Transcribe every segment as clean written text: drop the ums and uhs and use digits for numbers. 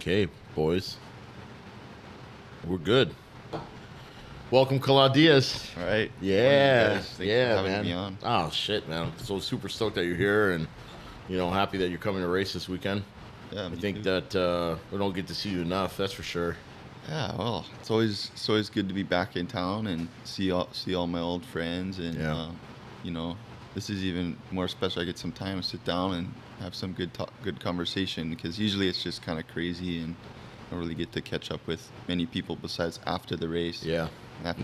Okay, boys. We're good. Welcome, Kala Diaz. All right. Yeah. Thanks for Yeah, having man. me on. Oh, shit, man. I'm so super stoked that you're here and, happy that you're coming to race this weekend. Yeah, I me think too. that we don't get to see you enough, that's for sure. Yeah, well, it's always good to be back in town and see all my old friends, and Yeah. this is even more special. I get some time to sit down and have some good conversation, because usually it's just kind of crazy and I don't really get to catch up with many people besides after the race. Yeah.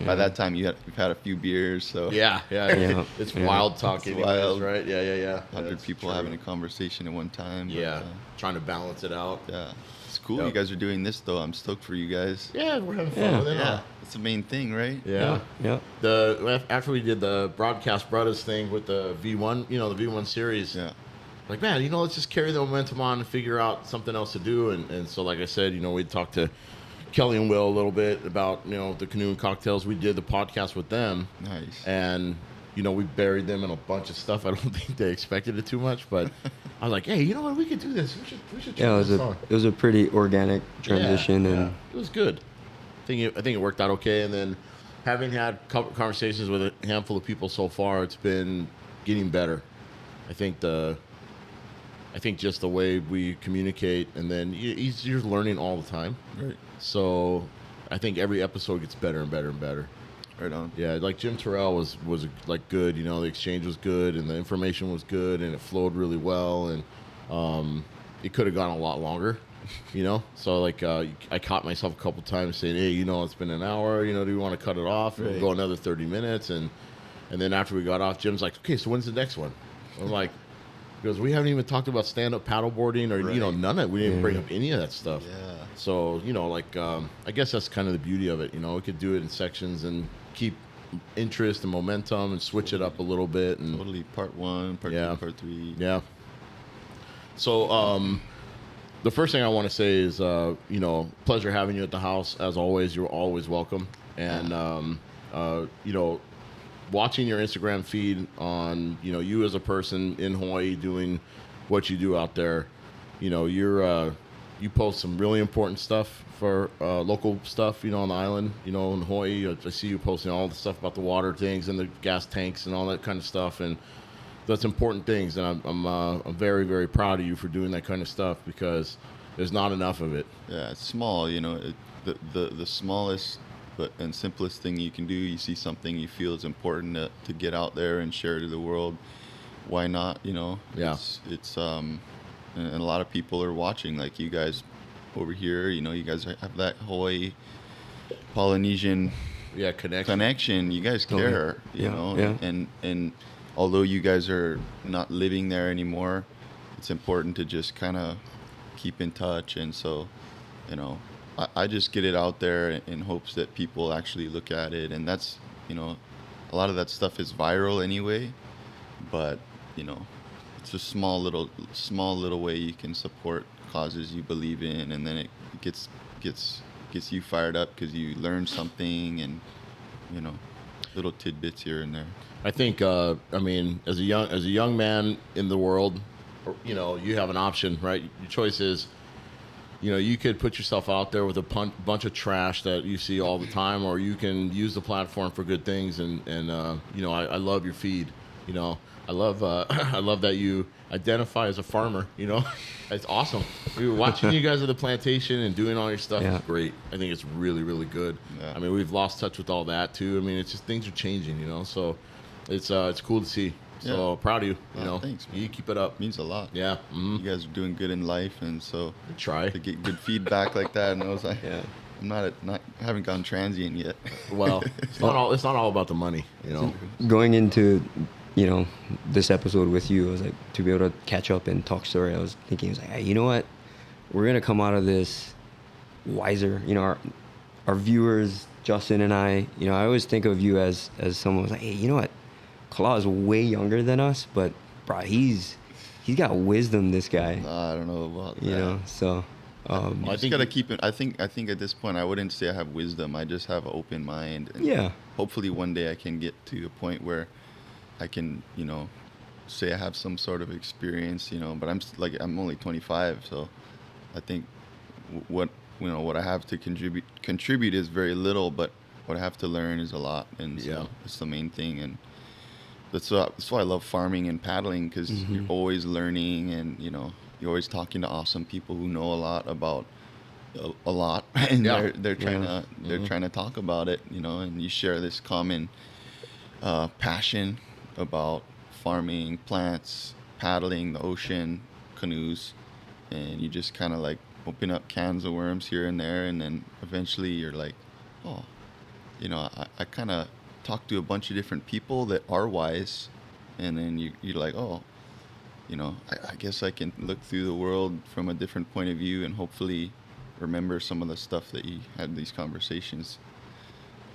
By that time you've had a few beers, so Yeah. Yeah. It's Yeah. wild talk It's anyways, wild. right? Yeah. 100 That's people true. having a conversation at one time. Yeah. Trying to balance it out. Yeah, it's cool. Yep. You guys are doing this though. I'm stoked for you guys. Yeah, we're having fun Yeah. with it. Yeah, it's the main thing, right? Yeah. Yeah. After we did the broadcast Braddah's thing with the V1, the V1 series. Yeah. Like, man, let's just carry the momentum on and figure out something else to do. And so, like I said, we talked to Kelly and Will a little bit about, the canoe and cocktails. We did the podcast with them. Nice. And, we buried them in a bunch of stuff. I don't think they expected it too much, but I was like, hey, you know what? We could do this. We should try Yeah, this on. it was a pretty organic transition, Yeah, and it was good. I think it worked out okay. And then having had conversations with a handful of people so far, it's been getting better. I think just the way we communicate, and then you're learning all the time. Right. So I think every episode gets better and better and better. Right on. Yeah, like Jim Terrell was like good. The exchange was good, and the information was good, and it flowed really well, and it could have gone a lot longer. So like I caught myself a couple times saying, hey, it's been an hour. Do you want to cut it off? Right. We'll go another 30 minutes, and then after we got off, Jim's like, okay, so when's the next one? I'm like, because we haven't even talked about stand-up paddleboarding or Right. none of it. We didn't bring up any of that stuff. Yeah. So I guess that's kind of the beauty of it. We could do it in sections and keep interest and momentum and switch it up a little bit. And Totally. Part 1, part Yeah. 2, part 3. yeah. So the first thing I want to say is pleasure having you at the house as always. You're always welcome. And watching your Instagram feed on you as a person in Hawaii doing what you do out there, you post some really important stuff for local stuff, on the island, in Hawaii. I see you posting all the stuff about the water things and the gas tanks and all that kind of stuff, and that's important things. And I'm very, very proud of you for doing that kind of stuff, because there's not enough of it. Yeah, it's small. The smallest and simplest thing you can do. You see something you feel is important to get out there and share to the world. Why not? Yeah. It's and a lot of people are watching, like you guys over here. You guys have that Hawaii Polynesian Yeah, connection. You guys Totally. care, Yeah. and although you guys are not living there anymore, it's important to just kind of keep in touch. And so, I just get it out there in hopes that people actually look at it, and that's, a lot of that stuff is viral anyway, but it's a small little way you can support causes you believe in, and then it gets you fired up because you learn something, and little tidbits here and there. I think as a young man in the world, you have an option, right? Your choice is, you could put yourself out there with a bunch of trash that you see all the time, or you can use the platform for good things. And I love your feed. I love I love that you identify as a farmer. It's awesome. We were watching you guys at the plantation and doing all your stuff. Yeah. It's great. I think it's really, really good. Yeah. We've lost touch with all that too. It's just things are changing. So it's cool to see. So proud of you. Thanks, man. You keep it up. Means a lot. Yeah. You guys are doing good in life, and so Try. to get good feedback like that, and I was like, Yeah. I'm not haven't gone transient yet. Well, it's not all about the money, going into this episode with you, I was like, to be able to catch up and talk story, I was thinking, hey, you know what? We're gonna come out of this wiser. Our viewers, Justin and I always think of you as someone who's like, hey, you know what? Kala is way younger than us, but bro, he's got wisdom. This guy, I don't know about that. So I I just think gotta you- keep it. I think at this point, I wouldn't say I have wisdom. I just have an open mind. And Yeah. Hopefully, one day I can get to a point where I can, say I have some sort of experience. But I'm only 25, so I think what what I have to contribute is very little, but what I have to learn is a lot, and so Yeah. it's the main thing. And that's why I love farming and paddling, because you're always learning, and you're always talking to awesome people who know a lot about a lot, and Yeah. they're trying to trying to talk about it, and you share this common passion about farming, plants, paddling, the ocean, canoes, and you just kind of like open up cans of worms here and there, and then eventually you're like, oh, I kind of talk to a bunch of different people that are wise, and then you're like, oh, I guess I can look through the world from a different point of view and hopefully remember some of the stuff that you had these conversations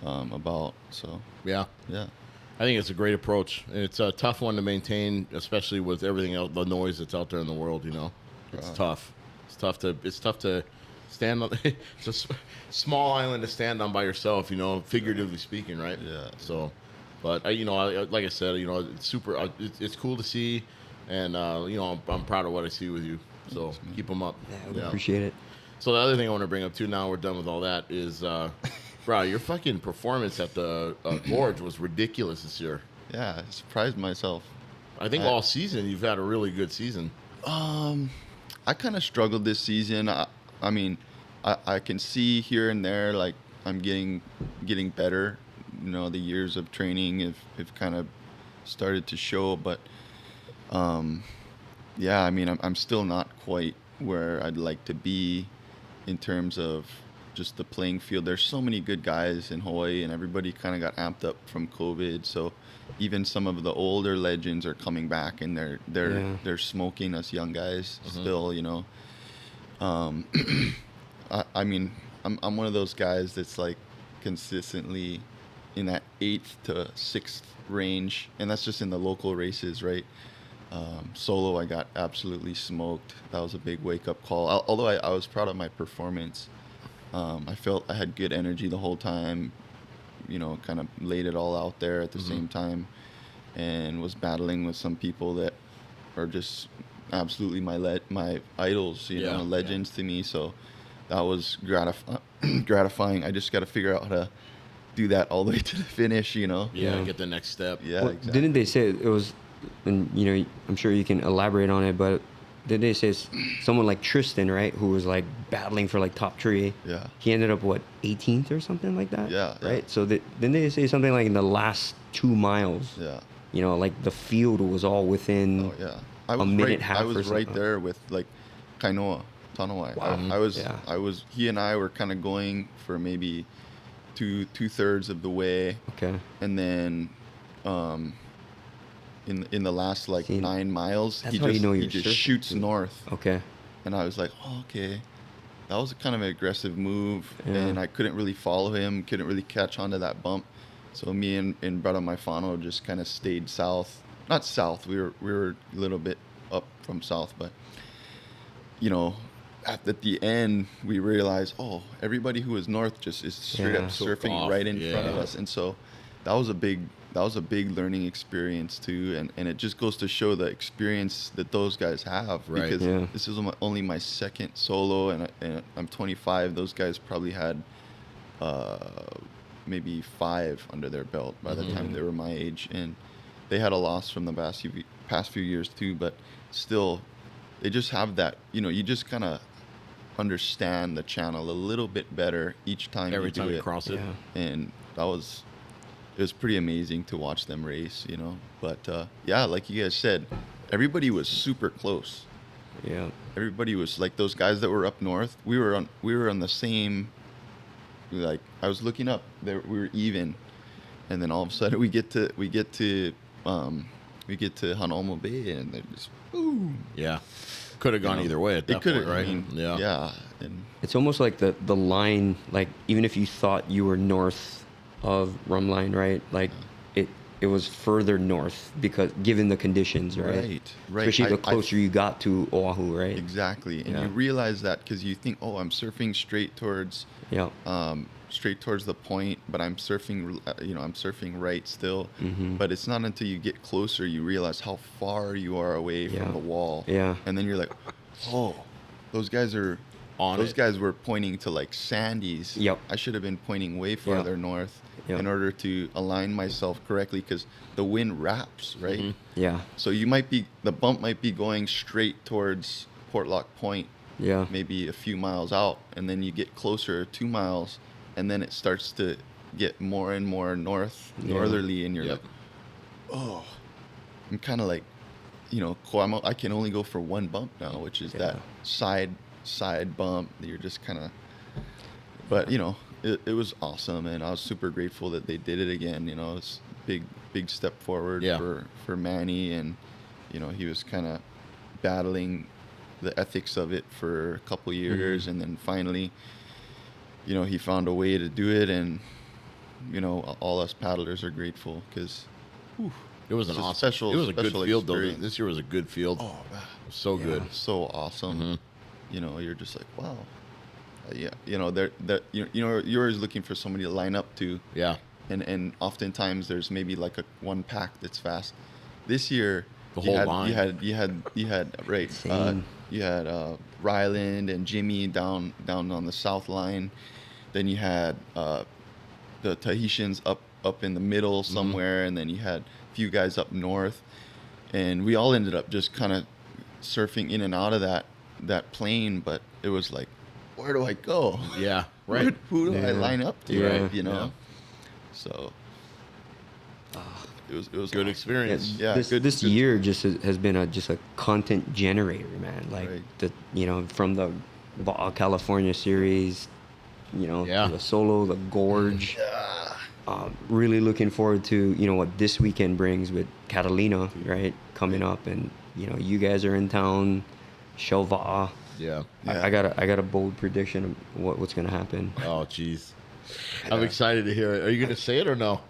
about. So Yeah. yeah, I think it's a great approach. And it's a tough one to maintain, especially with everything else, the noise that's out there in the world. It's tough. It's tough to stand on. It's a small island to stand on by yourself. Figuratively speaking, right? Yeah. So, but like I said, it's super. It's cool to see, and I'm proud of what I see with you. So keep them up. Yeah, we appreciate it. So the other thing I want to bring up too, now we're done with all that, is, bro, your fucking performance at the Gorge was ridiculous this year. yeah, I surprised myself. I think all season you've had a really good season. I kind of struggled this season. I mean, I can see here and there, like, I'm getting better. The years of training have kind of started to show, but yeah, I mean, I'm still not quite where I'd like to be in terms of just the playing field. There's so many good guys in Hawaii, and everybody kind of got amped up from COVID. So even some of the older legends are coming back, and they're smoking us young guys still. I mean, I'm one of those guys that's like consistently in that 8th to 6th range, and that's just in the local races, right? Solo, I got absolutely smoked. That was a big wake-up call. Although I was proud of my performance, I felt I had good energy the whole time. Kind of laid it all out there at the same time, and was battling with some people that are just absolutely my idols, legends to me. So that was gratifying. I just got to figure out how to do that all the way to the finish. Yeah, get the next step. Yeah, Well, exactly. didn't they say it was, and I'm sure you can elaborate on it, but didn't they say someone like Tristan, right, who was like battling for like top 3? Yeah. He ended up 18th or something like that. Yeah, Right. yeah. So didn't they say something like in the last 2 miles? Yeah. Like the field was all within. Oh yeah. a minute half I was or right something. there with like Kainoa, Tanawai. Wow. I was he and I were kind of going for maybe two-thirds of the way, Okay. and then in the last like See, 9 miles that's how you know he you're just surfing, shoots too. north, Okay. and I was like, oh, okay, that was kind of an aggressive move, Yeah. and I couldn't really follow him, couldn't really catch onto that bump, so me and Braddah Maifano just kind of stayed south. Not south, we were a little bit up from south, but at the end we realized, oh, everybody who was north just is straight up So surfing off, right in front of yeah. us, and so that was a big learning experience too, and it just goes to show the experience that those guys have, Right. because Yeah. this is only my second solo, and I'm 25. Those guys probably had maybe 5 under their belt by the time they were my age, and they had a loss from the past few years too, but still they just have that, you just kind of understand the channel a little bit better each time Every you do time you it. cross it. Yeah. And it was pretty amazing to watch them race, but yeah, like you guys said, everybody was super close. Yeah. Everybody was like, those guys that were up north, we were on the same, like, I was looking up there, we were even, and then all of a sudden we get to Hanauma Bay, and they're just boom. Yeah. Could have gone either way at that It could point, have, right? I mean, yeah, and It's almost like the line, like even if you thought you were north of Rumline, right? Like it was further north because given the conditions, right? Right. Especially the I- closer you got to Oahu, right? Exactly, and Yeah. you realize that because you think, oh, I'm surfing straight towards Yeah. the point, but I'm surfing right still. Mhm. But it's not until you get closer you realize how far you are away Yeah. from the wall. Yeah. And then you're like, oh, those guys are on those it. guys were pointing to like Sandy's. Yep. I should have been pointing way farther north Yep. in order to align myself correctly because the wind wraps, right? Mm-hmm. Yeah. So the bump might be going straight towards Portlock Point, Yeah. maybe a few miles out, and then you get closer 2 miles, and then it starts to get more and more northerly, and you're Yep. like, oh, I'm kind of like, cool. I can only go for one bump now, which is that side bump. You're just kind of, but it was awesome, and I was super grateful that they did it again. It's big step forward for Manny, and he was kind of battling the ethics of it for a couple years, and then finally, he found a way to do it, and all us paddlers are grateful because It was an it's a awesome. special- It was a good special field though. experience. This year was a good field. oh man, So good. so awesome. You're just like, wow. You're always looking for somebody to line up to, Yeah. and oftentimes there's maybe like one pack that's fast. This year, The whole line. you had right. Insane. You had Ryland and Jimmy down on the south line. Then you had the Tahitians up in the middle somewhere, and then you had a few guys up north, and we all ended up just kind of surfing in and out of that plane. But it was like, where do I go? Yeah. Right. Who do I Yeah. line up to? Yeah. Right, Yeah. So it was Good awesome. experience. Yeah, this good- this good- year has been just a content generator, man. Like Right. from the Baja California series, Yeah. the solo, the gorge. Really looking forward to what this weekend brings with Catalina, right, coming up, and you guys are in town, Shelva. Yeah. Yeah. I got a bold prediction of what's gonna happen. Oh, jeez. I'm excited to hear it. Are you going to say it or no?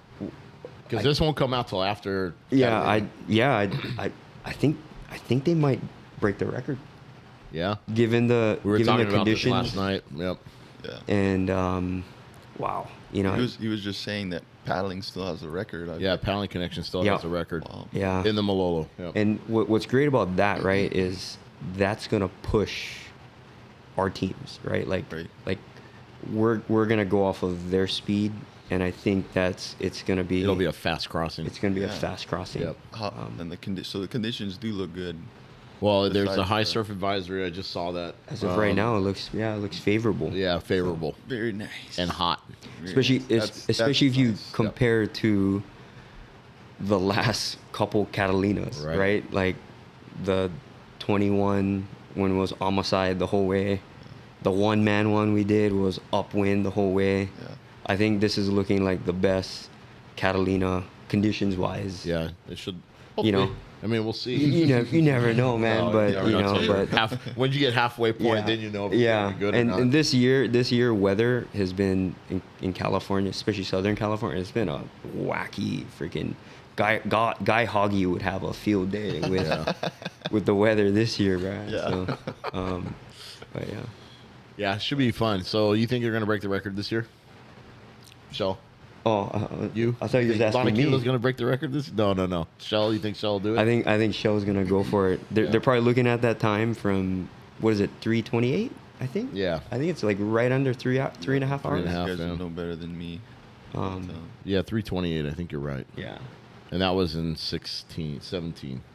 Because this won't come out till after. Saturday. I think they might break the record Yeah. given the We were given talking the about this conditions last night. Yep. Yeah. and wow, He was just saying that paddling still has the record. Yeah. Paddling Connection still Yeah. has a record. Wow. yeah. In the Malolo. Yep. And what's great about that, right, is that's gonna push our teams, right? Right. Like we're gonna go off of their speed, and I think it's gonna be It'll be a fast crossing. it's gonna be a Yeah. fast crossing. Yep. And so the conditions do look good. Well, there's a Besides high the- surf advisory. I just saw that. As of right now, it looks favorable. Yeah, favorable Very nice. and hot. Very Especially nice. That's especially if you nice. compare to the last couple Catalinas, Right. right? Like the 21 when it was homicide the whole way. The one man one we did was upwind the whole way. Yeah. I think this is looking like the best Catalina conditions wise. Yeah, it should. You know, hopefully. I mean, we'll see. you never know, man. No, but yeah, you we're not know, sure. but When you get halfway point, then you know if it's yeah. gonna be good and, or not. and this year weather has been in California, especially Southern California. It's been a wacky freaking guy Hoggy would have a field day with the weather this year, right? Yeah. So, but yeah. Yeah, it should be fun. So you think you're gonna break the record this year? Shell, Oh, you? I thought you was asking me. Kilo's gonna break the record this? No. Shell, you think Shell will do it? I think Shell's gonna go for it. They're probably looking at that time from what is it, 3:28? I think. Yeah. I think it's like right under 3.5 hours. 3.5. You guys yeah. know better than me. Um, So, Yeah, 3:28. I think you're right. yeah. And that was in 17.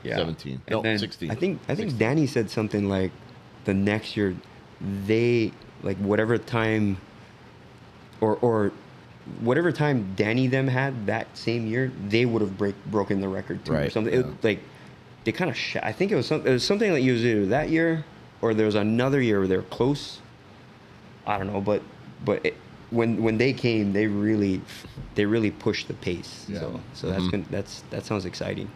Yeah. 17. And No, then 16. I think 16. Danny said something like the next year they like whatever time or whatever time Danny them had that same year, they would have broken the record too or Right, something. yeah. It, like they kind of I think it was something like it was either that year or there was another year where they were close. I don't know, but when they came, they really pushed the pace. Yeah. So that sounds exciting.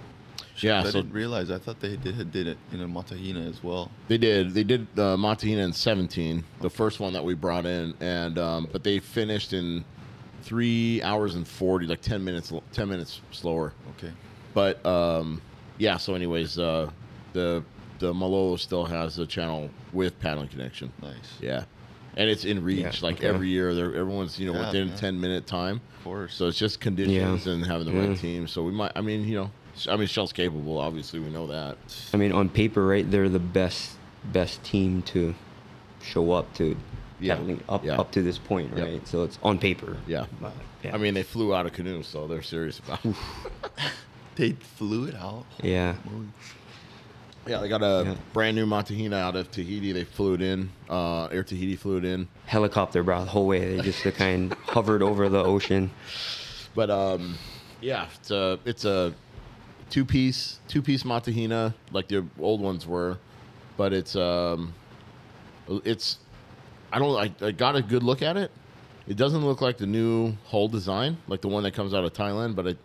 Yeah, I so didn't realize. I thought they did it in a Matahina as well. they did Montahina in 17, the first one that we brought in, and but they finished in 3 hours and 40, like 10 minutes slower. Okay. But yeah. So anyways, the Malolo still has a channel with Paddling Connection. Nice. Yeah, and it's in reach. Yeah, like okay. every year, everyone's Yeah, within yeah. 10-minute time. Of course. So it's just conditions and having the Yeah. right team. So we might. I mean, Shell's capable. Obviously, we know that. I mean, on paper, right? They're the best team to show up to Yeah. paddling up Yeah. up to this point, Yep. right? So it's on paper. Yeah. But, yeah. I mean, they flew out a canoe, so they're serious about it. They flew it out. yeah. Yeah, they got a Yeah. brand new Montahina out of Tahiti. They flew it in. Air Tahiti flew it in. Helicopter, bro, the whole way. They just kind hovered over the ocean. But yeah, it's a two-piece Montahina like the old ones were, but it's I got a good look at it. It doesn't look like the new hull design, like the one that comes out of Thailand. But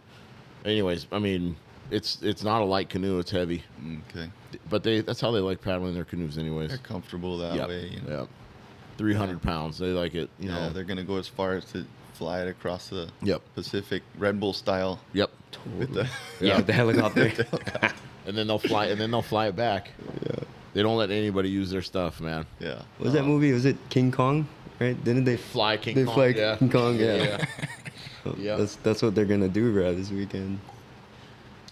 anyways, I mean, it's not a light canoe; it's heavy. Okay. But that's how they like paddling their canoes, anyways. They're comfortable that Yep, way. You know? yep. 300 pounds. They like it. You Yeah, know. they're gonna go as far as to fly it across the Yep. Pacific, Red Bull style. Yep. With the Yeah, with the helicopter. And then they'll fly. And then they'll fly it back. yeah, They don't let anybody use their stuff, man. yeah. What was that movie? Was it King Kong? Right? Didn't they Fly King they Kong. fly Yeah. King Kong? Yeah. Yeah. Yeah. That's what they're gonna do, bro, this weekend.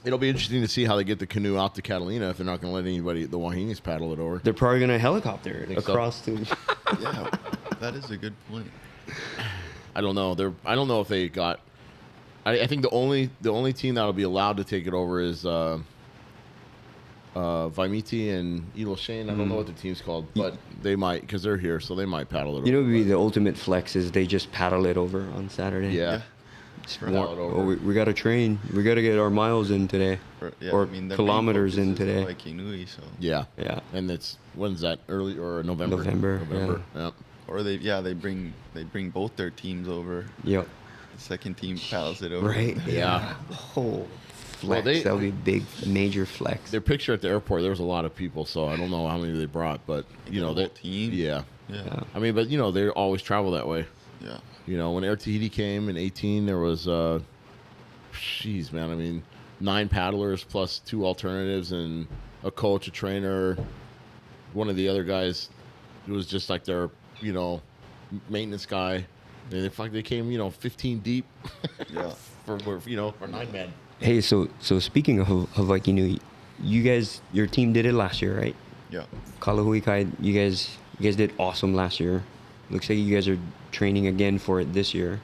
It'll be interesting to see how they get the canoe out to Catalina if they're not going to let anybody, the Wahinis, paddle it over. They're probably gonna helicopter it That's across to. Yeah, that is a good point. I don't know. I don't know if they got. I think the only team that'll be allowed to take it over is Vaimiti and Elo Shane. I don't know what the team's called, but they might because they're here, so they might paddle it You know, over. what would be the ultimate flex is they just paddle it over on Saturday. Yeah. Just Paddle it over. Oh, we got to train. We got to get our miles in today, or their kilometers main in focus is today. Waikiki Nui, so Yeah. Yeah. And it's when's that? Early or November? November, Yeah. or they bring both their teams over. Yep. The second team paddles it over. Right. Yeah. Oh, flex. they- that would be big, major flex. Their picture at the airport, there was a lot of people, so I don't know how many they brought, but you know, the they whole team? Yeah. Yeah. I mean, but you know, they always travel that way. Yeah. You know, when Air Tahiti came in 18, there was, jeez, man, I mean, 9 paddlers plus 2 alternatives and a coach, a trainer. One of the other guys, it was just like their, you know, maintenance guy. And they came, you know, 15 deep Yeah. for 9 men. Hey, so speaking of Hawaii Nui, you guys, your team did it last year, right? Yeah. Kalahuikai, you guys did awesome last year. Looks like you guys are training again for it this year.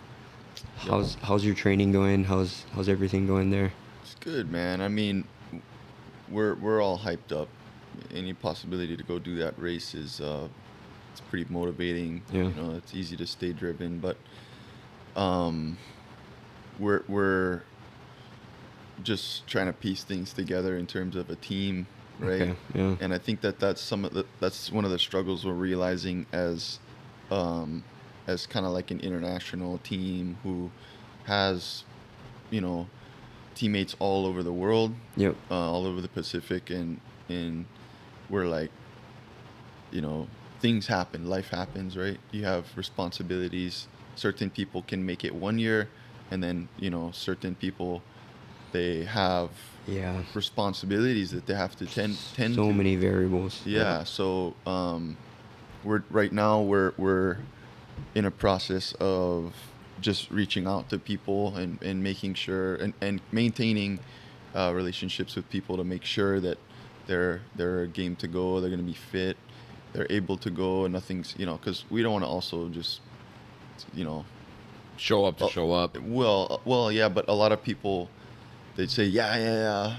How's your training going? How's everything going there? It's good, man. I mean, we're all hyped up. Any possibility to go do that race is it's pretty motivating. Yeah. You know, it's easy to stay driven, but we're just trying to piece things together in terms of a team, right? Okay, yeah. And I think that's one of the struggles we're realizing as kind of like an international team who has, you know, teammates all over the world, Yep. all over the Pacific, and we're like, you know, things happen, life happens, right? You have responsibilities. Certain people can make it 1 year, and then, you know, certain people, they have Yeah. responsibilities that they have to tend So to. many variables. Yeah. So we're in a process of just reaching out to people and making sure and maintaining relationships with people to make sure that they're game to go, they're going to be fit, they're able to go, and nothing's, you know, because we don't want to also just, you know, Show up to show up. well, yeah, but a lot of people, they'd say, yeah,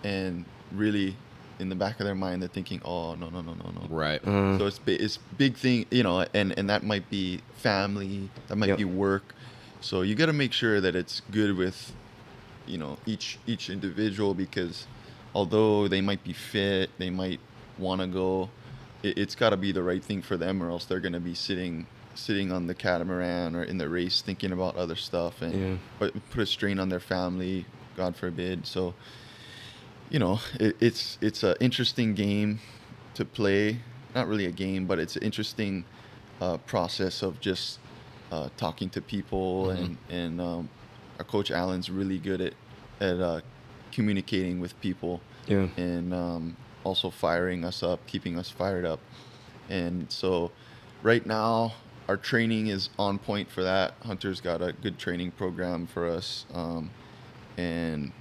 and really, in the back of their mind, they're thinking, oh, no. Right. So it's big thing, you know, and that might be family, that might Yep. be work. So you got to make sure that it's good with, you know, each individual, because although they might be fit, they might want to go, it's got to be the right thing for them, or else they're going to be sitting on the catamaran or in the race thinking about other stuff, and put a strain on their family, God forbid. So, you know, it's an interesting game to play. Not really a game, but it's an interesting process of just talking to people, and our coach Alan's really good at communicating with people, Yeah. and also firing us up, keeping us fired up. And so right now our training is on point for that. Hunter's got a good training program for us, and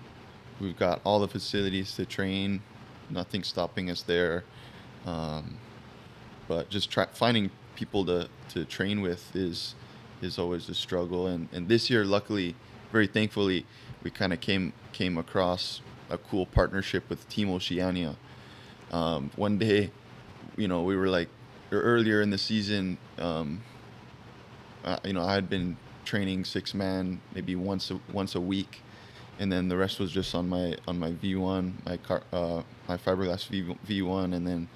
we've got all the facilities to train, nothing stopping us there. but just finding people to train with is always a struggle. And this year, luckily, very thankfully, we kind of came across a cool partnership with Team Oceania. One day, we were like, earlier in the season, I had been training 6-man maybe once a week, and then the rest was just on my V1, my fiberglass V1, and then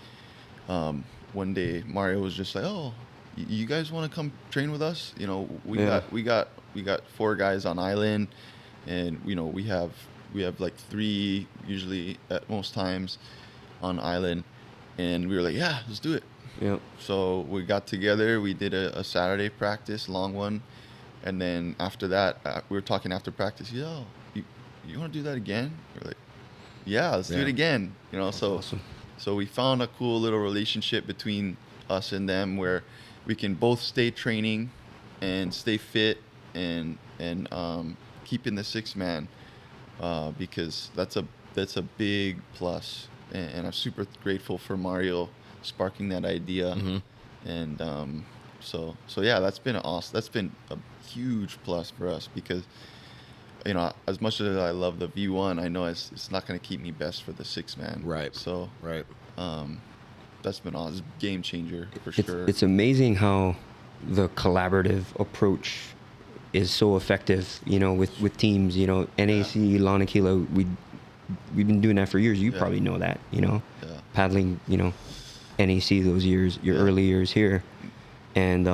one day Mario was just like, "Oh, you guys want to come train with us? We got 4 guys on island, and we have like 3 usually at most times on island," and we were like, "Yeah, let's do it." Yep. So we got together, we did a Saturday practice, long one, and then after that, we were talking after practice. Yo, you want to do that again? We're like, yeah, let's do it again. That's awesome. So we found a cool little relationship between us and them where we can both stay training and stay fit and keep in the 6-man, because that's a big plus, and I'm super grateful for Mario sparking that idea. Mm-hmm. And so yeah, that's been awesome. That's been a huge plus for us, because as much as I love the V1, I know it's not going to keep me best for the 6-man. Right. So right. That's been awesome. It's a game changer for sure. It's amazing how the collaborative approach is so effective, with teams, NAC, Lanakila, we've been doing that for years. You probably know that, paddling, NAC those years, your early years here. And,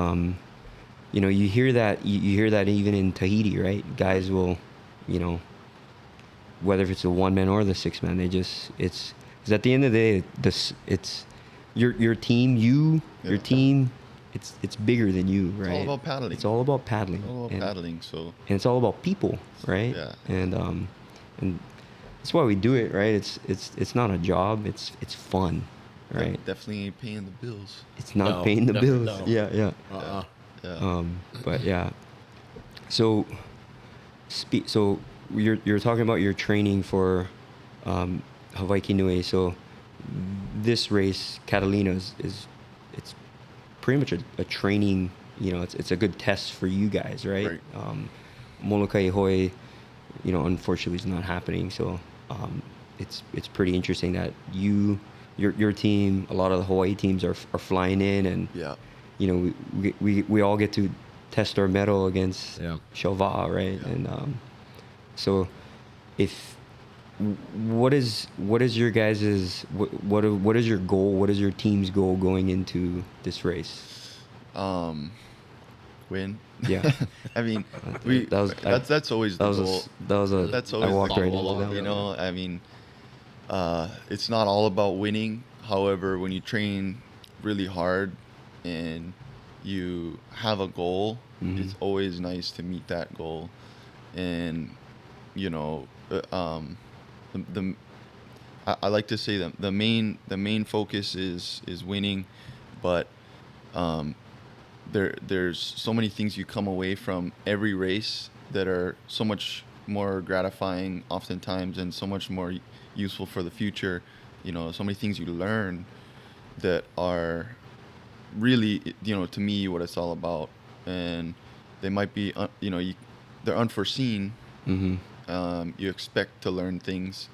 you hear that even in Tahiti, right? Guys will, whether if it's the 1-man or the 6-man, because at the end of the day, it's your team, your team, it's bigger than you, right? It's all about paddling. It's all about paddling. So. And it's all about people, right? Yeah. And that's why we do it, right? It's not a job. It's fun, right? Definitely ain't paying the bills. It's not paying the bills. No. Yeah. Yeah. But yeah. So you're talking about your training for Hawaii Nui. So this race, Catalina, is it's pretty much a training. It's a good test for you guys, right? Molokai Hoi, unfortunately, is not happening. So it's pretty interesting that your team, a lot of the Hawaii teams are flying in, and we all get to test our mettle against Naholowa'a, right? Yeah. And so what is your guys's what is your goal? What is your team's goal going into this race? Win. Yeah. I mean, that's always the goal. That's always I walked the right goal. into that. I mean, it's not all about winning. However, when you train really hard and you have a goal, it's always nice to meet that goal. And I like to say that the main focus is winning, but there's so many things you come away from every race that are so much more gratifying oftentimes and so much more useful for the future. So many things you learn that are really, to me, what it's all about. And they might be, they're unforeseen. You expect to learn things.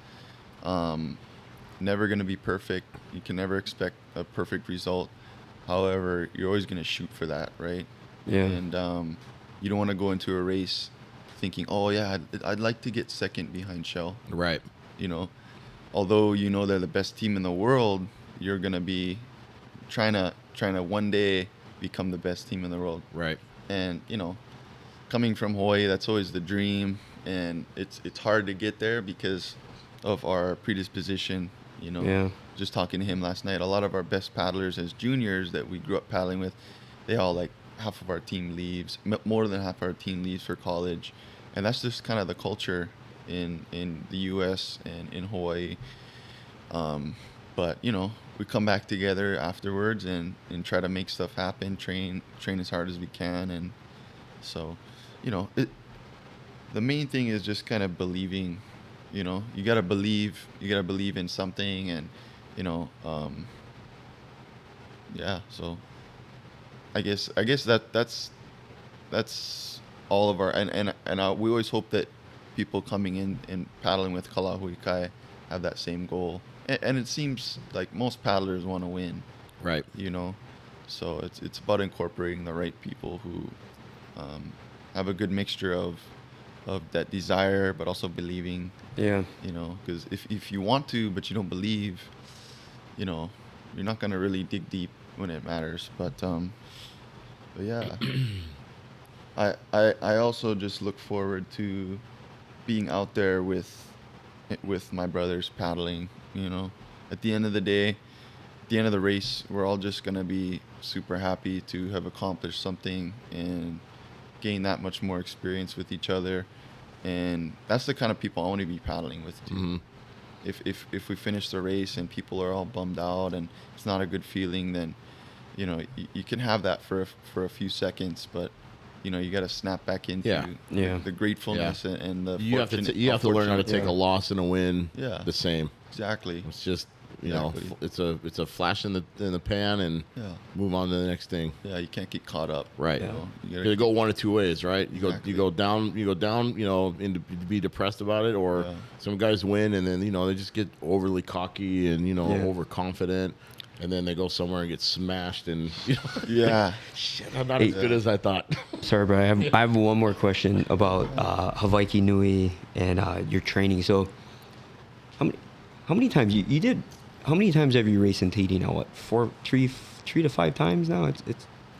Never going to be perfect. You can never expect a perfect result. However, you're always going to shoot for that, right? Yeah. And you don't want to go into a race thinking, oh yeah, I'd like to get second behind Shell. Right. Although they're the best team in the world, you're going to be trying to one day become the best team in the world. Right. And coming from Hawaii, that's always the dream, and it's hard to get there because of our predisposition. Just talking to him last night, a lot of our best paddlers as juniors that we grew up paddling with, they all, like, half of our team leaves, more than half our team leaves for college, and that's just kind of the culture in the U.S. and in Hawaii. But we come back together afterwards and try to make stuff happen, train as hard as we can. And so, the main thing is just kind of believing. You gotta believe in something, and yeah, so I guess that's all of our we always hope that people coming in and paddling with Kalahui Kai have that same goal. And it seems like most paddlers want to win, Right. you know. So it's about incorporating the right people who have a good mixture of that desire, but also believing. Yeah. You know, because if you want to, but you don't believe, you know, you're not gonna really dig deep when it matters. But yeah, I also just look forward to being out there with my brothers paddling. You know, at the end of the day, at the end of the race, we're all just gonna be super happy to have accomplished something and gain that much more experience with each other. And that's the kind of people I want to be paddling with too. Mm-hmm. If we finish the race and people are all bummed out and it's not a good feeling, then you know you can have that for a few seconds, but you know you got to snap back into Yeah. the gratefulness and the You have to learn how to take Yeah. a loss and a win Yeah. the same. exactly. It's just Exactly. it's a flash in the pan and Yeah. move on to the next thing. Yeah, you can't get caught up. Right. You know, you You go one of two ways, right? Exactly. You go down, and to be depressed about it, or Yeah. some guys win and then they just get overly cocky and Yeah. overconfident, and then they go somewhere and get smashed and Yeah. shit, I'm not as good as I thought. Sorry, bro. I have one more question about Hawaii Nui and your training. So, how many times you did? How many times have you raced in Tahiti now? What, three to five times now? It's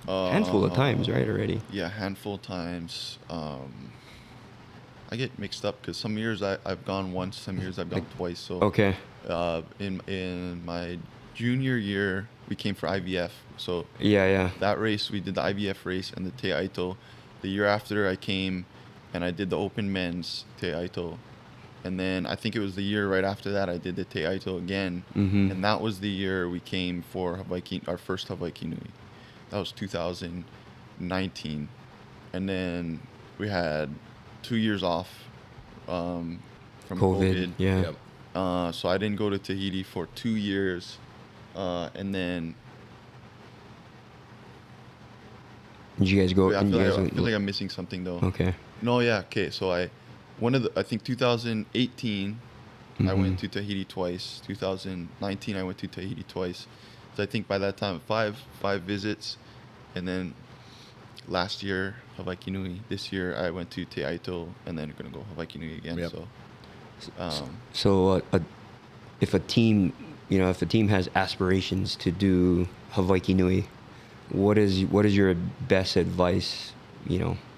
a handful of times, right? Already. Yeah, handful of times. I get mixed up because some years I've gone once, some years I've gone twice. So Okay. in my junior year, we came for IVF. So Yeah. that race, we did the IVF race and the Te Aito. The year after, I came and I did the open men's Te Aito. And then I think it was the year right after that I did the Te Aito again. Mhm. And that was the year we came for our first Hawaii Nui. That was 2019. And then we had 2 years off from COVID. Yeah. Yep. So I didn't go to Tahiti for 2 years. And then Did you guys go? I and you guys feel went- like I'm missing something though. Okay. No, yeah, okay. So I think 2018 I went to Tahiti twice. 2019 I went to Tahiti twice. So I think by that time five visits, and then last year Hawaii Nui. This year I went to Te Aito, and then gonna go Hawaii Nui again. Yep. So If a team, if a team has aspirations to do Hawaii Nui, what is your best advice,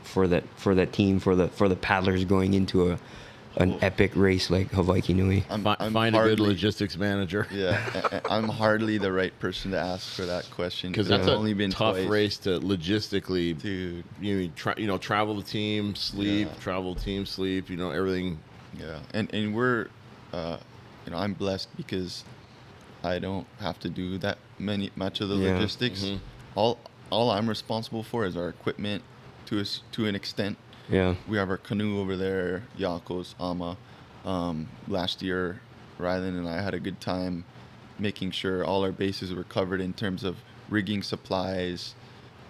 for that team, for the paddlers going into an epic race like Hawaii Nui? I'm Find a good hardly- logistics manager. Yeah, I'm hardly the right person to ask for that question Because I've that's only been tough twice. race to logistically, Dude. travel the team, sleep, Yeah. travel the team, sleep, everything. Yeah, and we're, I'm blessed because I don't have to do that much of the Yeah. logistics. Mhm. All I'm responsible for is our equipment, to an extent. Yeah. We have our canoe over there, Yako's Ama. Last year, Rylan and I had a good time making sure all our bases were covered in terms of rigging supplies.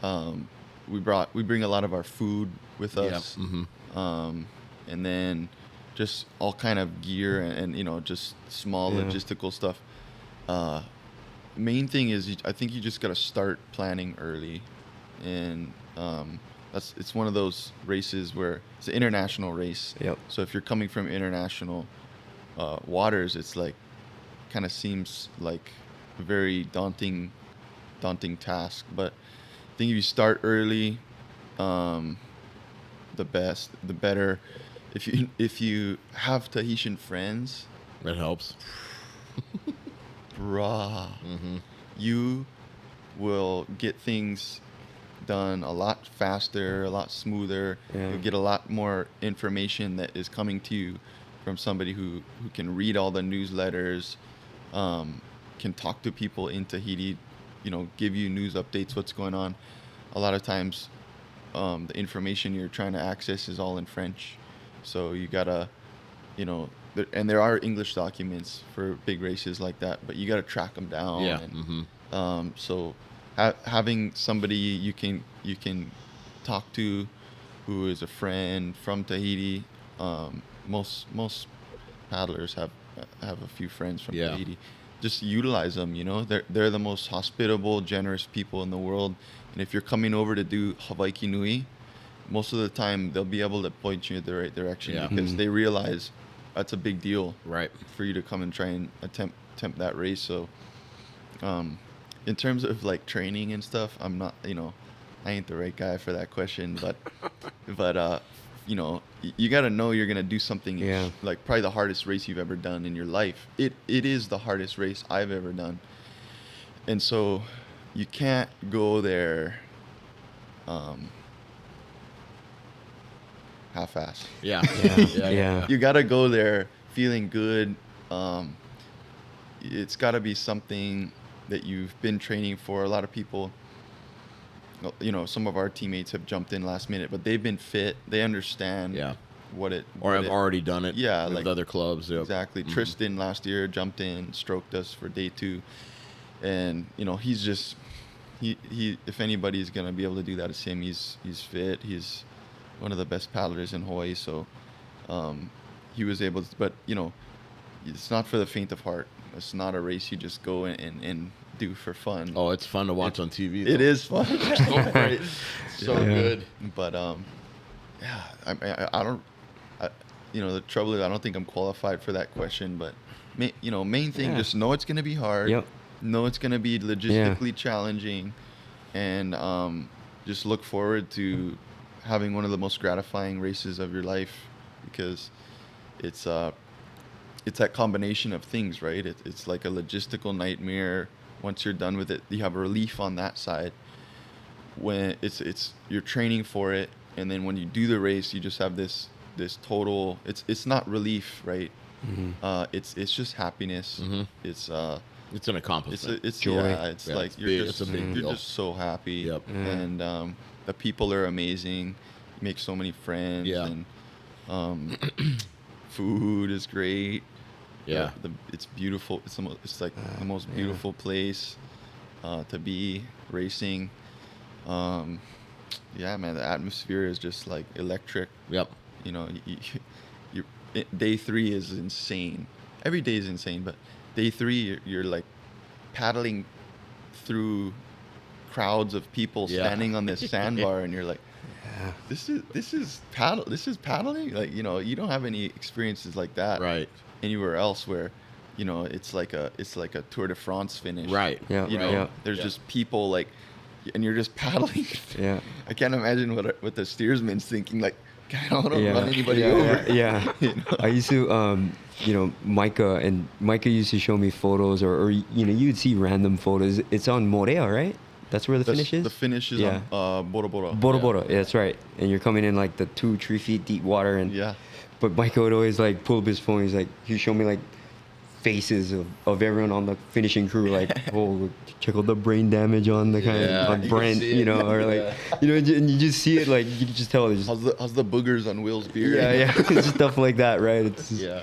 We bring a lot of our food with us. Yep. Mhm. And then just all kind of gear and just small Yeah. logistical stuff. Main thing is I think you just got to start planning early, and it's one of those races where it's an international race. Yep. So if you're coming from international waters, it's like kind of seems like a very daunting task. But I think if you start early, the better. If you have Tahitian friends, That helps. bruh, Mm-hmm. you will get things done a lot faster, a lot smoother. Yeah. You'll get a lot more information that is coming to you from somebody who can read all the newsletters, can talk to people in Tahiti, give you news updates, what's going on. A lot of times, the information you're trying to access is all in French. So you gotta, and there are English documents for big races like that, but you gotta track them down. Yeah. And, Mm-hmm. so having somebody you can talk to who is a friend from Tahiti. Most paddlers have a few friends from Yeah. Tahiti. Just utilize them. They're the most hospitable, generous people in the world. And if you're coming over to do Hawaii Nui, most of the time they'll be able to point you in the right direction Yeah. because they realize that's a big deal Right. for you to come and try and attempt that race. So, in terms of like training and stuff, I'm not, I ain't the right guy for that question, but you got to know you're gonna do something Yeah. like probably the hardest race you've ever done in your life. It is the hardest race I've ever done, and so you can't go there half-ass. Yeah. Yeah. You got to go there feeling good. It's got to be something that you've been training for. A lot of people, some of our teammates have jumped in last minute, but they've been fit. They understand Yeah. or have already done it. Yeah, with like other clubs. Yep. Exactly. Mhm. Tristan last year jumped in, stroked us for day 2, and he's just he if anybody's gonna be able to do that, it's him. He's fit. He's one of the best paddlers in Hawaii. So he was able to, but it's not for the faint of heart. It's not a race you just go and do for fun. Oh, it's fun to watch on TV. It is fun. So great. So Yeah. good. But yeah, I don't. The trouble is I don't think I'm qualified for that question. But main thing, Yeah. just know it's gonna be hard. Yep. Know it's gonna be logistically challenging, and just look forward to having one of the most gratifying races of your life, because it's that combination of things, right? It's like a logistical nightmare. Once you're done with it, you have a relief on that side. When it's you're training for it, and then when you do the race, you just have this total. It's not relief, right? Mm-hmm. It's just happiness. Mhm. It's It's an accomplishment. it's Joy. yeah. It's Yeah, like it's you're big. just It's a big you're deal. just so happy. Yep. Yeah. And the people are amazing. You make so many friends. Yeah. And food is great. Yeah. It's beautiful. It's like the most beautiful place to be racing. Yeah, man, the atmosphere is just like electric. Yep. Day 3 is insane. Every day is insane, but day 3 you're like paddling through crowds of people Yeah. standing on this sandbar, and you're like, Yeah. this is paddling. Like, you don't have any experiences like that Right. anywhere else where it's like a Tour de France finish. Right. Yeah. Yeah. There's Yeah. just people like, and you're just paddling. Yeah. I can't imagine what the steersman's thinking. Like, I don't want to Yeah. run anybody Yeah, over. yeah. You know? I used to, Micah used to show me photos, or you'd see random photos. It's on Morea, right? That's where the finish is? The finish is Yeah. on Bora Bora. Bora Bora, yeah, that's right. And you're coming in like the 2-3 feet deep water, and Yeah. But Micah would always like pull up his phone. He'd show me like faces of everyone on the finishing crew, like, oh, check out the brain damage on the kind Yeah, of on you Brent, see it. or like, and you just see it, like you can just tell. It's just, How's the boogers on Will's beard? yeah, it's just stuff like that, right? It's just, Yeah.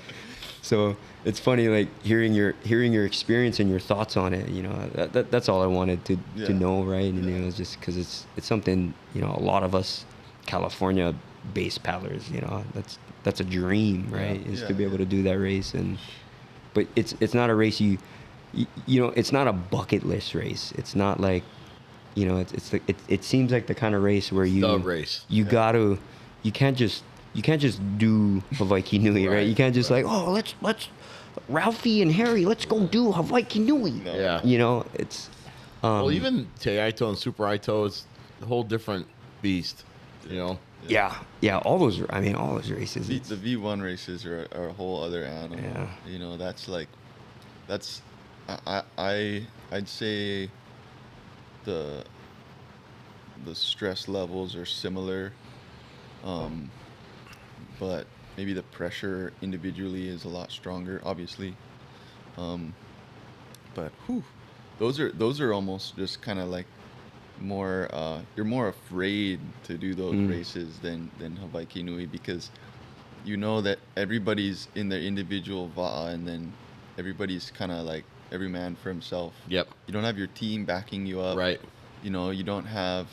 So it's funny, like hearing your experience and your thoughts on it. That's all I wanted to know, right? And it's just because it's something a lot of us California-based paddlers, that's a dream, right? Is to be able to do that race, but it's not a race it's not a bucket list race. It's not like it seems like the kind of race where The race. you can't just do Hawaii Nui, right? You can't just like, oh, let's Ralphie and Harry, let's go do Hawaii Nui. No. Yeah. It's Well, even Te Aito and Super Aito is a whole different beast. yeah, all those races. The V1 races are a whole other animal. Yeah. That's I'd say the stress levels are similar, but maybe the pressure individually is a lot stronger, obviously. But those are almost just kind of like more you're more afraid to do those races than Hawaii Nui, because that everybody's in their individual va'a, and then everybody's kind of like every man for himself. Yep. You don't have your team backing you up. Right. you know, you don't have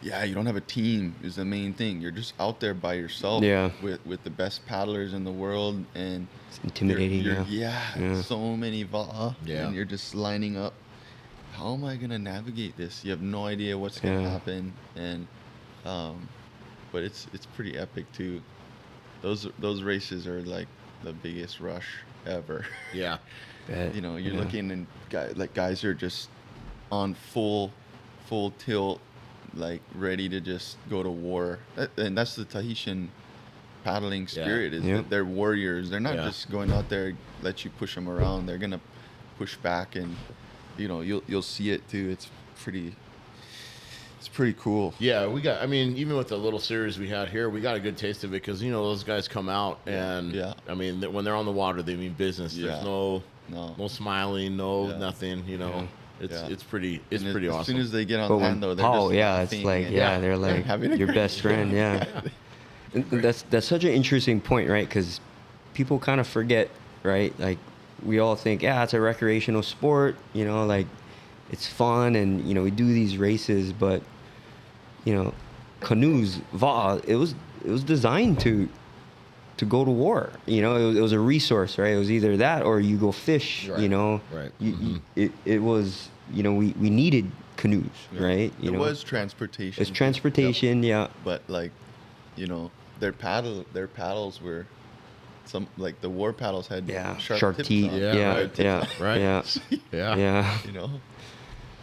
you don't have a team is the main thing. You're just out there by yourself Yeah. with the best paddlers in the world, and It's intimidating. Yeah. so many va'a, Yeah. and you're just lining up. How am I gonna navigate this? You have no idea what's gonna Yeah. happen, and but it's pretty epic too. Those races are like the biggest rush ever. Yeah. Bet. You know, you're Yeah. looking, and guys are just on full tilt, like ready to just go to war. And that's the Tahitian paddling spirit. Is Yep. that they're warriors. They're not Yeah. just going out there let you push them around. They're gonna push back, and you know you'll see it too. It's pretty cool. Yeah, we got. I mean, even with the little series we had here, we got a good taste of it because you know those guys come out and Yeah. I mean, when they're on the water, they mean business. Yeah. There's no smiling, no Yeah. nothing. You know, Yeah. it's pretty And pretty as awesome. soon as they get on But land, when though, they're Paul, just yeah, it's laughing like, and they're like having a your great best friend, yeah. And that's such an interesting point, right? Because people kind of forget, right? Like, we all think, yeah, it's a recreational sport, you know, like, it's fun, and, you know, we do these races, but, you know, canoes, va'a, it was designed to go to war. You know, it was a resource, right? It was either that or you go fish. Right, You know, right. It was, you know, we needed canoes, right? You It know, was transportation. it's transportation, yeah. But like, you know, their paddles were some, like the war paddles had Yeah, sharp tips teeth. on Yeah, them. Yeah, right. yeah, Right. yeah, Yeah. yeah, You know,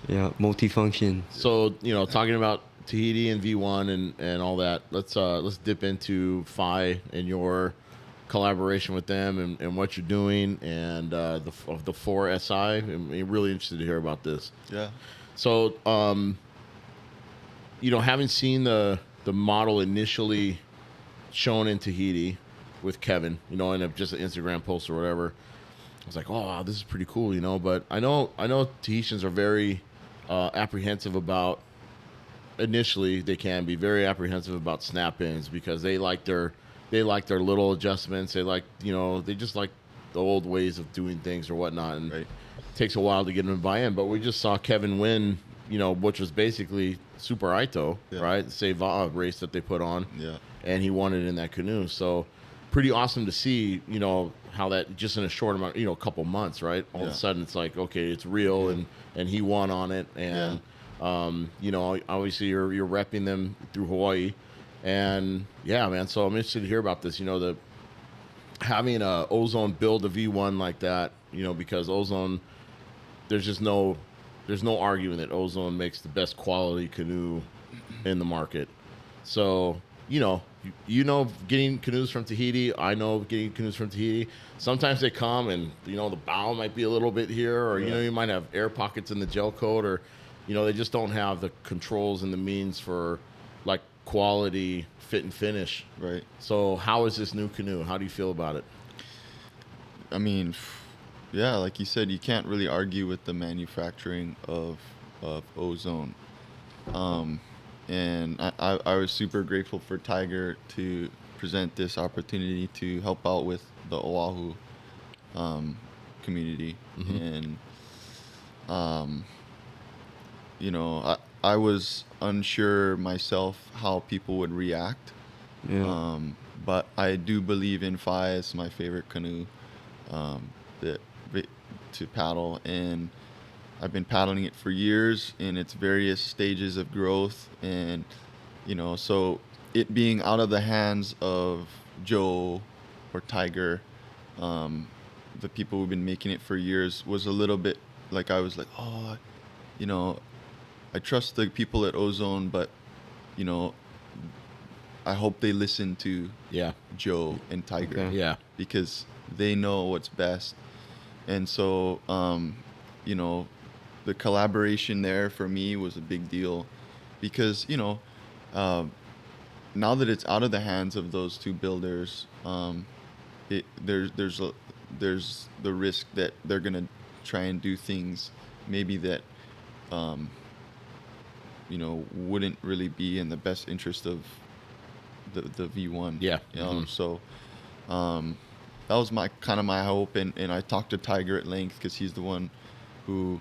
yeah. Multifunction. So you know, talking about Tahiti and V1 and all that, let's dip into Phi and your collaboration with them and what you're doing and the 4SI. I'm really interested to hear about this. yeah. So, you know, having seen the model initially shown in Tahiti with Kevin, you know, in just an Instagram post or whatever, I was like, oh, wow, this is pretty cool, you know. But I know Tahitians are very apprehensive about. Initially, they can be very apprehensive about snap-ins because they like their little adjustments. They like, you know, they just like the old ways of doing things or whatnot, and Right. it takes a while to get them to buy in. But we just saw Kevin win, you know, which was basically Super Aito, Yeah. right? The Seva race that they put on, Yeah. and he won it in that canoe. So pretty awesome to see, you know, how that just in a short amount, you know, a couple months, right? All of Yeah. a sudden it's like, okay, it's real, and he won on it, and you know, obviously you're repping them through Hawaii, and yeah, man. So I'm interested to hear about this. You know, having Ozone build a V1 like that, you know, because Ozone, there's no arguing that Ozone makes the best quality canoe in the market. So, you know, getting canoes from Tahiti. I know getting canoes from Tahiti. Sometimes they come and, you know, the bow might be a little bit here, or, you know, you might have air pockets in the gel coat, or, you know, they just don't have the controls and the means for, like, quality fit and finish. Right. So how is this new canoe? How do you feel about it? I mean, yeah, like you said, you can't really argue with the manufacturing of Ozone. And I was super grateful for Tiger to present this opportunity to help out with the Oahu community. And, you know, I was unsure myself how people would react. Yeah. But I do believe in Phi as my favorite canoe to paddle, and I've been paddling it for years in its various stages of growth, and you know, so it being out of the hands of Joe or Tiger, the people who've been making it for years, was a little bit like, I was like, oh, you know, I trust the people at Ozone, but you know, I hope they listen to Joe and Tiger. Okay. Yeah. Because they know what's best. And so, you know, the collaboration there for me was a big deal because, you know, now that it's out of the hands of those two builders, there's the risk that they're going to try and do things maybe that, you know, wouldn't really be in the best interest of the V1. Yeah. So that was my hope, and I talked to Tiger at length because he's the one who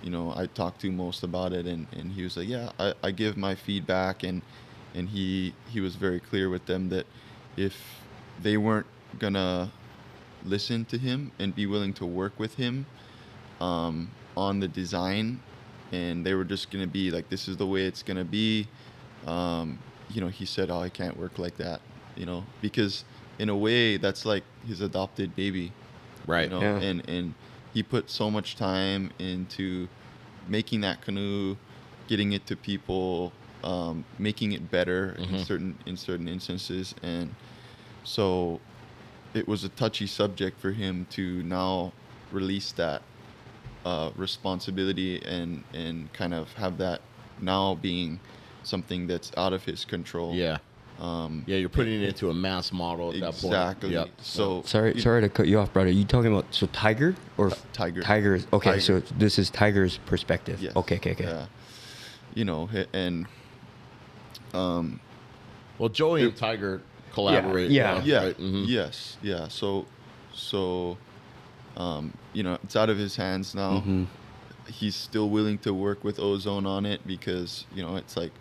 I talked to most about it, and he was like, yeah, I give my feedback, and he was very clear with them that if they weren't gonna listen to him and be willing to work with him on the design, and they were just gonna be like, this is the way it's gonna be. He said, oh, I can't work like that, because in a way that's like his adopted baby, Right. Yeah. and he put so much time into making that canoe, getting it to people, making it better in certain instances, and so it was a touchy subject for him to now release that responsibility and kind of have that now being something that's out of his control. Yeah. Yeah, you're putting it into a mass model at that point. Exactly. Yep. So Sorry to cut you off, brother. You talking about Tiger or Tiger. Tiger's? Okay, Tiger. so this is Tiger's perspective. Yes. Okay. Yeah. And Well, Joey and Tiger collaborate. Yeah. yeah, Right? Mhm. yes, yeah. So it's out of his hands now. Mm-hmm. He's still willing to work with Ozone on it because it's like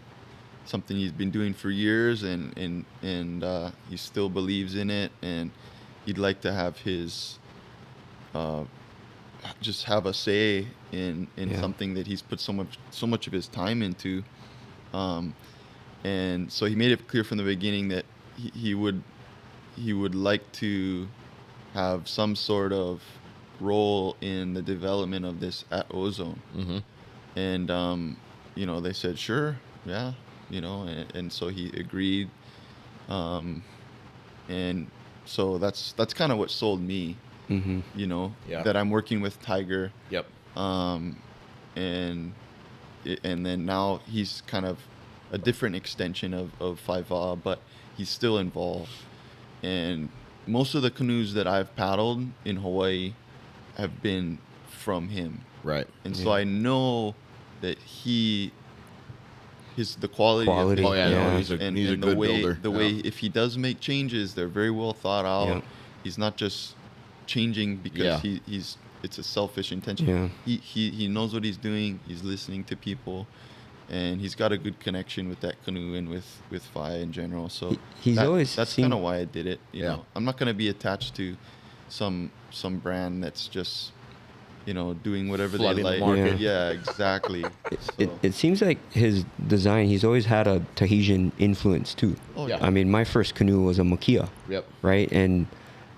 something he's been doing for years, and he still believes in it, and he'd like to have his just have a say in Yeah. something that he's put so much of his time into, and so he made it clear from the beginning that he would like to have some sort of role in the development of this at Ozone. Mm-hmm. And they said sure, yeah, and so he agreed, and so that's kind of what sold me, Mm-hmm. Yeah. that I'm working with Tiger, Yep. and then now he's kind of a different extension of Faiva, but he's still involved. And most of the canoes that I've paddled in Hawaii have been from him. Right. And so I know that the quality. Quality. Oh, yeah, no, Yeah. he's a and good the way, builder. The way if he does make changes, they're very well thought out. Yeah. He's not just changing because Yeah. it's a selfish intention. Yeah. He knows what he's doing. He's listening to people, and he's got a good connection with that canoe and with Fi in general. So He's always that's seemed- kind of why I did it. You Yeah. know, I'm not gonna be attached to some brand that's just doing whatever Flooding the they like. market. Yeah, exactly. It seems like his design, he's always had a Tahitian influence too. Oh Yeah. yeah. I mean, my first canoe was a Makia, Yep. right? And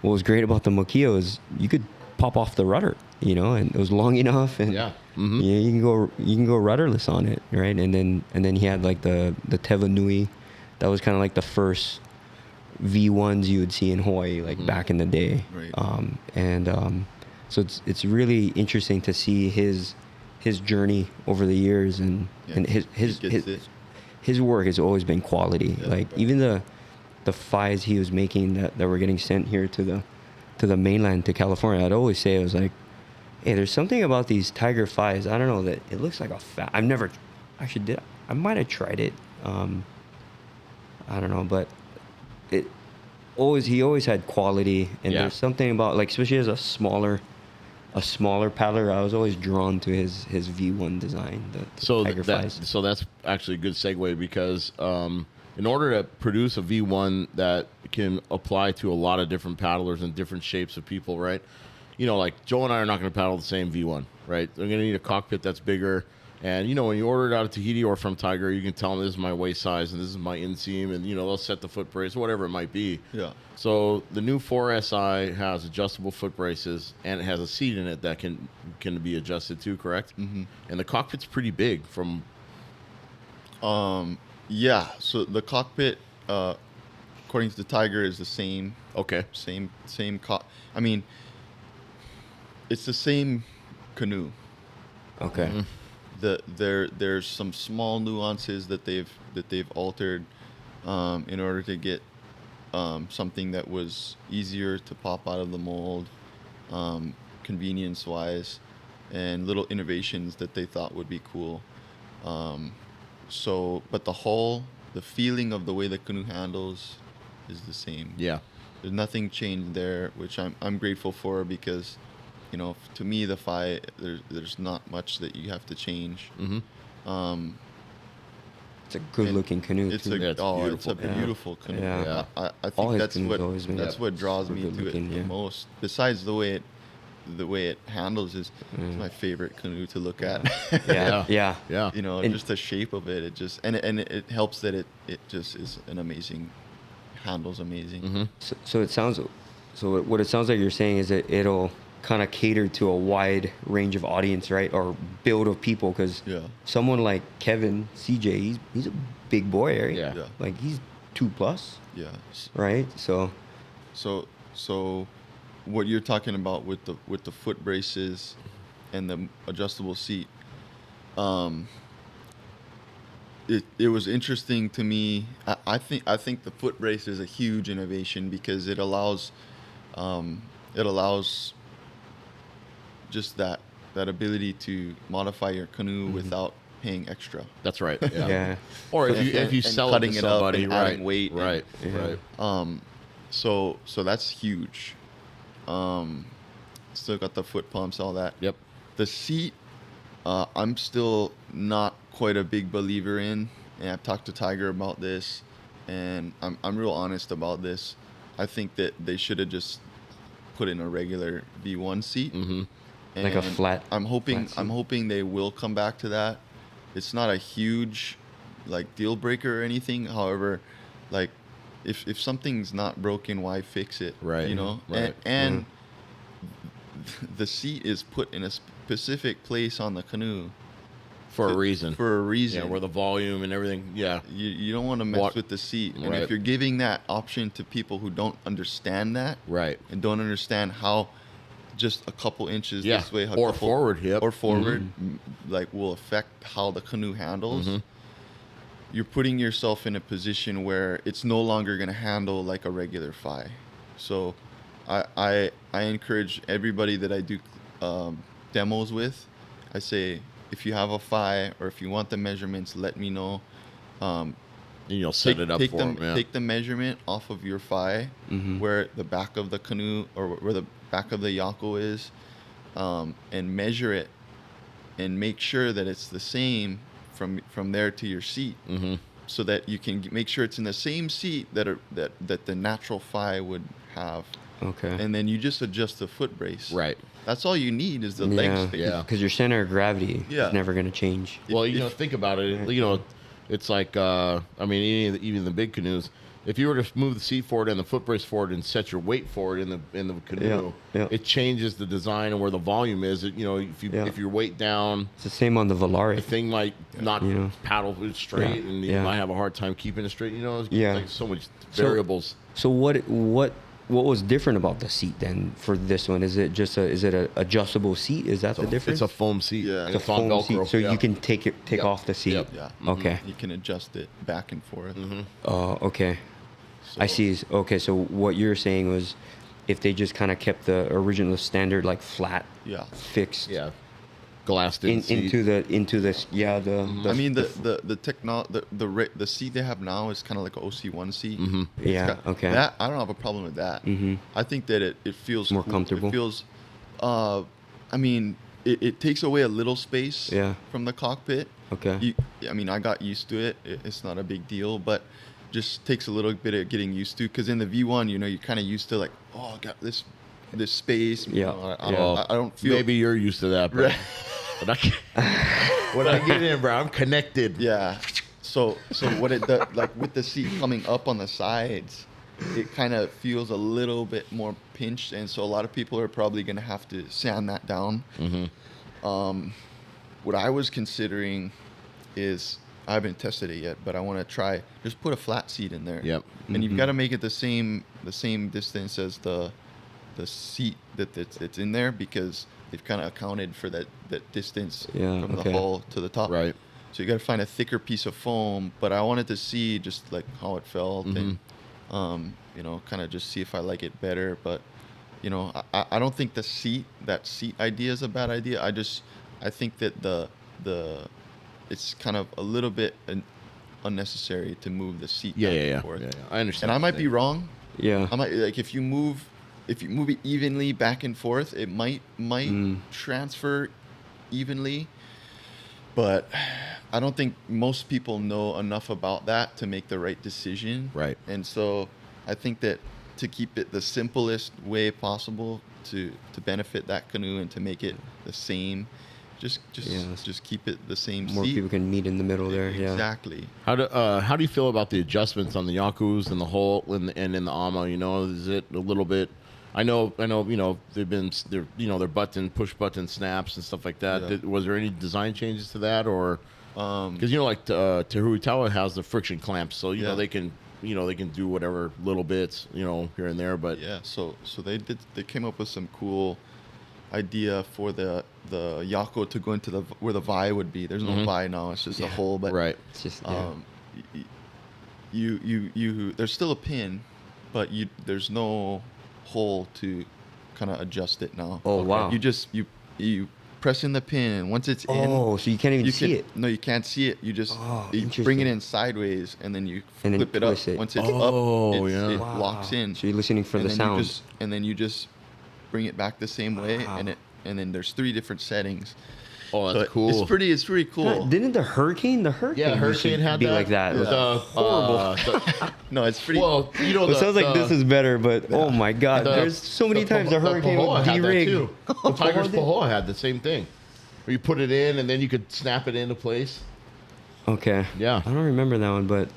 what was great about the Makia was you could pop off the rudder, and it was long enough, and Yeah. Mm-hmm. you can go rudderless on it, right? And then he had like the Teva Nui, that was kind of like the first V1s you would see in Hawaii, like back in the day. Right. So it's really interesting to see his journey over the years, and Yeah, and he gets it. his work has always been quality. Yeah. Like even the fies he was making that were getting sent here to the mainland, to California, I'd always say, I was like, hey, there's something about these tiger fies. I don't know, that it looks like a fat. I've never actually did. I might have tried it. I don't know, but he always had quality, and Yeah. there's something about, like, especially as a smaller paddler, I was always drawn to his V1 design, the So tiger fies. so that's actually a good segue, because in order to produce a V1 that can apply to a lot of different paddlers and different shapes of people, right? Like Joe and I are not going to paddle the same V1, right? They're going to need a cockpit that's bigger. And, when you order it out of Tahiti or from Tiger, you can tell them this is my waist size and this is my inseam, and, they'll set the foot brace, whatever it might be. Yeah. So the new 4SI has adjustable foot braces, and it has a seat in it that can be adjusted too, correct? Mm-hmm. And the cockpit's pretty big from... Yeah. So the cockpit, according to the Tiger, is the same. Okay. Same. I mean, it's the same canoe. Okay. Mm-hmm. There's some small nuances that they've altered in order to get something that was easier to pop out of the mold, convenience wise, and little innovations that they thought would be cool. But the hull, the feeling of the way the canoe handles is the same. Yeah. There's nothing changed there, which I'm grateful for, because you know, to me, the Phi, there's not much that you have to change. It's a good-looking canoe. It's too. a it's it's a beautiful. beautiful canoe. Yeah. I All think his that's canoes what always been that's what draws super me to it good-looking, the yeah. most. Besides the way it handles is it's my favorite canoe to look at. Yeah. You know, And- just the shape of it. It just and it helps that it just is an amazing, handles amazing. So it sounds, so what it sounds like you're saying is that it'll kind of cater to a wide range of audience, right? Or build of people, because Yeah. someone like Kevin CJ, he's a big boy, right? Yeah. Yeah. Like he's 2+, Yeah. right? So So what you're talking about with the foot braces and the adjustable seat, it was interesting to me. I think the foot brace is a huge innovation because it allows just that ability to modify your canoe without paying extra. That's right. Yeah. yeah. Or if And- you and sell it cutting to it up somebody, and right? adding weight and- Right. Yeah. Right. So that's huge. Still got the foot pumps, all that. Yep. The seat, I'm still not quite a big believer in, and I've talked to Tiger about this, and I'm real honest about this. I think that they should have just put in a regular V1 seat, Like a and flat- I'm hoping flat seat. they will come back to that. It's not a huge like deal breaker or anything. However, like if something's not broken, why fix it? Right. You know, Right. and the seat is put in a specific place on the canoe For a reason. For a reason. Yeah, where the volume and everything. Yeah. You don't want to mess What- with the seat. And Right. if you're giving that option to people who don't understand that, Right. and don't understand how just a couple inches Yeah. this way, Or forward hip. or forward, like will affect how the canoe handles. You're putting yourself in a position where it's no longer going to handle like a regular Phi. So, I encourage everybody that I do demos with. I say, if you have a Phi or if you want the measurements, let me know. And you'll set it up for them. Yeah. Take the measurement off of your Phi, where the back of the canoe or where the back of the Yako is, and measure it, and make sure that it's the same from there to your seat, so that you can make sure it's in the same seat that the natural Phi would have. Okay. And then you just adjust the foot brace. Right. That's all you need is the leg space. Yeah. Because your center of gravity Yeah. is never going to change. Well, If- you know, think about it. You know, it's like I mean, even the big canoes. If you were to move the seat forward and the foot brace forward and set your weight forward in the canoe, Yeah. it changes the design and where the volume is. You know, if your weight down, It's the same on the Volare. the thing might not You know. paddle straight, Yeah. and you Yeah. might have a hard time keeping it straight. You know, it's Yeah. like so much So- variables. So what was different about the seat then for this one? Is it just a adjustable seat? Is that the difference? It's a foam seat. Yeah. and It's it's on Foam seat, Velcro. so Yeah. you can take Yep. off the seat. Yep. Yeah. Okay. You can adjust it back and forth. Oh, okay. I So- see. Okay, so what you're saying was, if they just kind of kept the original standard like flat, Yeah. fixed, Yeah. Glassed in seat. into this, yeah, the I mean the seat they have now is kind of like an OC1 seat. It's Yeah, okay. That I don't have a problem with that. I think that it feels More cool. comfortable. It feels, I mean, it takes away a little space. Yeah. From the cockpit. Okay. I mean, I got used to it. It's not a big deal, but just takes a little bit of getting used to. Because in the V1, you know, you're kind of used to like, oh, I got this space. You Yeah. know, Yeah. I don't feel. Maybe you're used to that, but Right. when I get in, bro, I'm connected. Yeah. So what like with the seat coming up on the sides, it kind of feels a little bit more pinched, and so a lot of people are probably gonna have to sand that down. What I was considering is I haven't tested it yet, but I want to try just put a flat seat in there. Yep. And you've got to make it the same distance as the seat that's in there, because they've kind of accounted for that distance Yeah, from okay. the hull to the top. Right. So you got to find a thicker piece of foam, but I wanted to see just like how it felt and you know, kind of just see if I like it better. But you know, I don't think that seat idea is a bad idea. I think that the it's kind of a little bit unnecessary to move the seat Yeah, back yeah, and yeah. forth. Yeah, yeah. I understand. And I what might you're be saying. wrong. Yeah. I might, like, if you move if you move it evenly back and forth, it might transfer evenly. But I don't think most people know enough about that to make the right decision. Right. And so I think that to keep it the simplest way possible to benefit that canoe and to make it the same, just keep it the same More seat. people can meet in the middle there. Yeah. Exactly. How do you feel about the adjustments on the Yakus and the hull and in the Ama? You know, is it a little bit? I know. You know, they're push button snaps and stuff like that. Yeah. Was there any design changes to that, or because like Tehuitawa has the friction clamps, so you know they can do whatever little bits here and there. But Yeah. So they came up with some cool idea for the Yako to go into where the Vi would be. There's no Vi now. It's just a hole. But right. It's just you there's still a pin, but there's no hole to kind of adjust it now. Oh, wow. You just you press in the pin, and once it's in, so you can't even see it. No, you can't see it. You just you interesting. bring it in sideways, and then you And then flip it up. twist it. Once it's Oh, up, yeah. it Wow. locks in. So you're listening for and the then sound. and then you just bring it back the same way, Wow. and then there's 3 different settings. Oh, that's So cool. It's pretty cool. Didn't the hurricane used Hurricane to had be that. like that? It was horrible. No, it's pretty. Well, It sounds like this is better, but oh my God, there's so many times the hurricane would de-rig. de-rig. The Tigers Pahoa had the same thing, where you put it in and then you could snap it into place. Okay. Yeah. I don't remember that one, but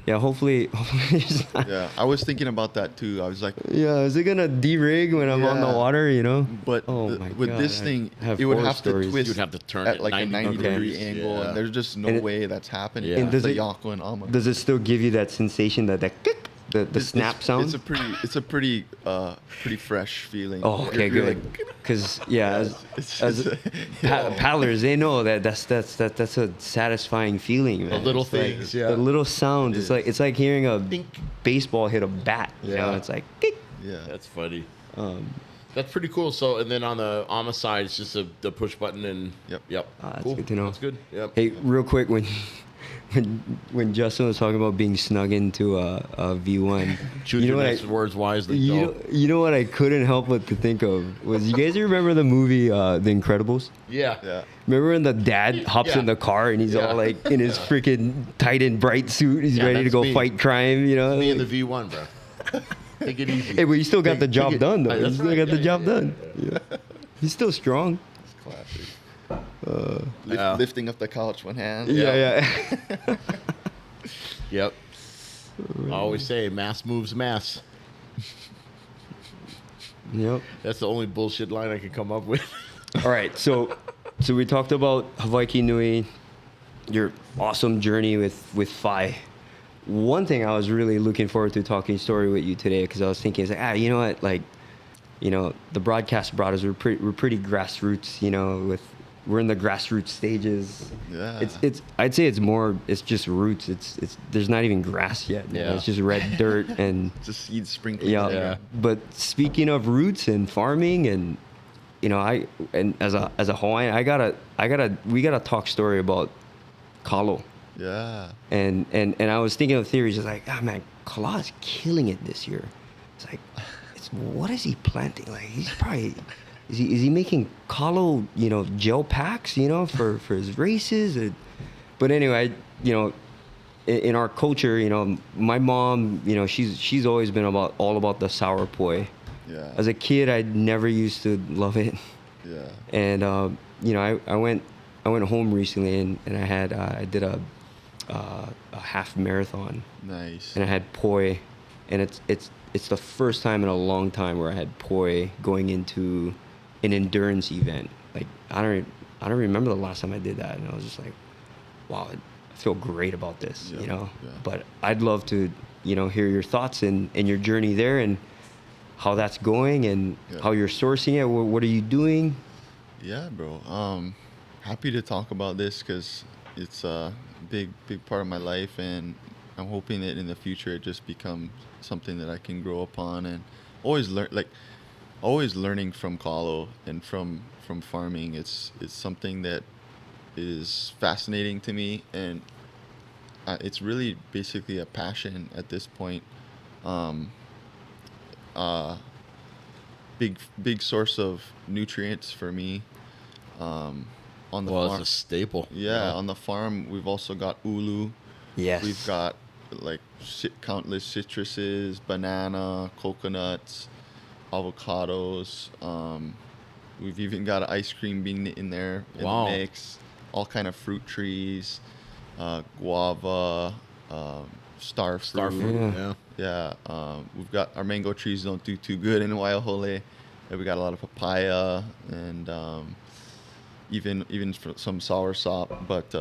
yeah, hopefully it's not. Yeah, I was thinking about that too. I was like, Yeah, is it gonna de-rig when I'm on the Yeah. water? You know. but with God, this I thing, have it would horror have stories. to twist. You'd have to turn at it like a 90 degree degrees. angle, Yeah. and there's just no And it- way that's happening. Yeah. And With does the it- Yako and Ama. Does it still give you that sensation that the snap sound? It's a pretty fresh feeling. Oh, okay, You're good. like, Because yeah, as paddlers, they know that's a satisfying feeling, man. The little It's like things, yeah. The little sounds. It's like hearing a Dink. baseball hit a bat. You know, Yeah. it's like. Dink. yeah. That's funny. That's pretty cool. So, and then on the Ama side, it's just the push button and Yep. That's Cool. good to know. That's good. Yep. Hey, real quick, when Justin was talking about being snug into a V1, Choose your next words wisely. you know what I couldn't help but to think of was, you guys remember the movie The Incredibles? Yeah. Yeah. Remember when the dad hops Yeah. in the car and he's Yeah. all like in his freaking tight and bright suit, he's Yeah, ready to that's go me. fight crime, you know? Me in the V1, bro. Take it easy. Hey, but you still got the Take job it- done, though. That's You still right. got the Yeah, job yeah, done. Yeah. He's still strong. It's classic. Yeah. Lifting up the couch one hand. Yeah. Yep. I always say, mass moves mass. Yep. That's the only bullshit line I can come up with. All right, so we talked about Hawaii Nui, your awesome journey with Phi. One thing I was really looking forward to talking story with you today, because I was thinking, it's like, you know what, like, you know, the broadcast Braddas, we're pretty grassroots, you know, we're in the grassroots stages. Yeah. I'd say it's just roots. It's there's not even grass yet. You know, Yeah. it's just red dirt and Just seed sprinkling. yeah. Yeah. But speaking of roots and farming, and you know, as a Hawaiian, we gotta talk story about Kalo. Yeah. And I was thinking of theories, just like, man, Kala is killing it this year. It's like, what is he planting? Like, he's probably is he making Kalo, you know, gel packs, you know, for his races? But anyway, you know, in our culture, you know, my mom, you know, she's always been all about the sour poi. Yeah. As a kid, I never used to love it. Yeah. And you know, I went home recently and I did a half marathon, Nice. and I had poi, and it's the first time in a long time where I had poi going into an endurance event. Like I don't remember the last time I did that, and I was just like, wow, I feel great about this, Yeah, you know. yeah. But I'd love to, you know, hear your thoughts and your journey there and how that's going and Yeah. how you're sourcing it. What are you doing? Yeah, bro. Happy to talk about this because it's a big part of my life, and I'm hoping that in the future it just becomes something that I can grow upon and always learning from Kalo and from farming. It's something that is fascinating to me, and it's really basically a passion at this point. big source of nutrients for me. On the Well, farm. it's a staple. Yeah, on the farm we've also got ulu. Yes. We've got like countless citruses, banana, coconuts, avocados. We've even got ice cream being in there in Wow. the mix. All kind of fruit trees, guava, star fruit. Star fruit. Yeah. Yeah. Yeah, we've got our mango trees don't do too good in Waiahole. And we got a lot of papaya and even for some soursop. But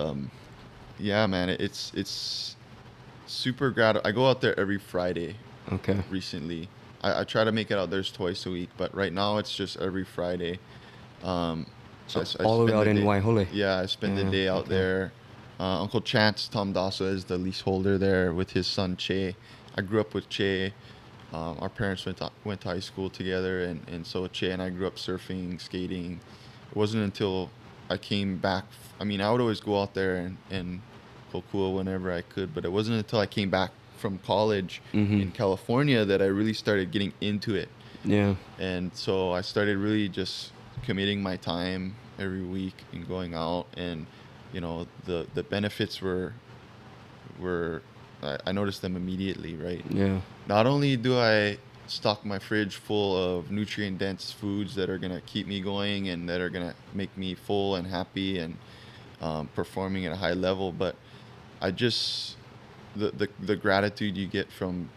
yeah, man, it's super I go out there every Friday. Okay. Recently, I try to make it out there twice a week, but right now it's just every Friday. So I all the way spend out in day- Waihole. Yeah, I spend the Yeah, day out okay. there. Uncle Chance Tom Dasa is the leaseholder there with his son Che. I grew up with Che. Our parents went to high school together, and so Che and I grew up surfing, skating. It wasn't until I came back. I mean, I would always go out there and Kokua whenever I could, but it wasn't until I came back from college Mhm. in California that I really started getting into it. Yeah. And so I started really just committing my time every week and going out, and the benefits were I noticed them immediately, right? Yeah. Not only do I stock my fridge full of nutrient dense foods that are going to keep me going and that are going to make me full and happy and performing at a high level, but I just the gratitude you get from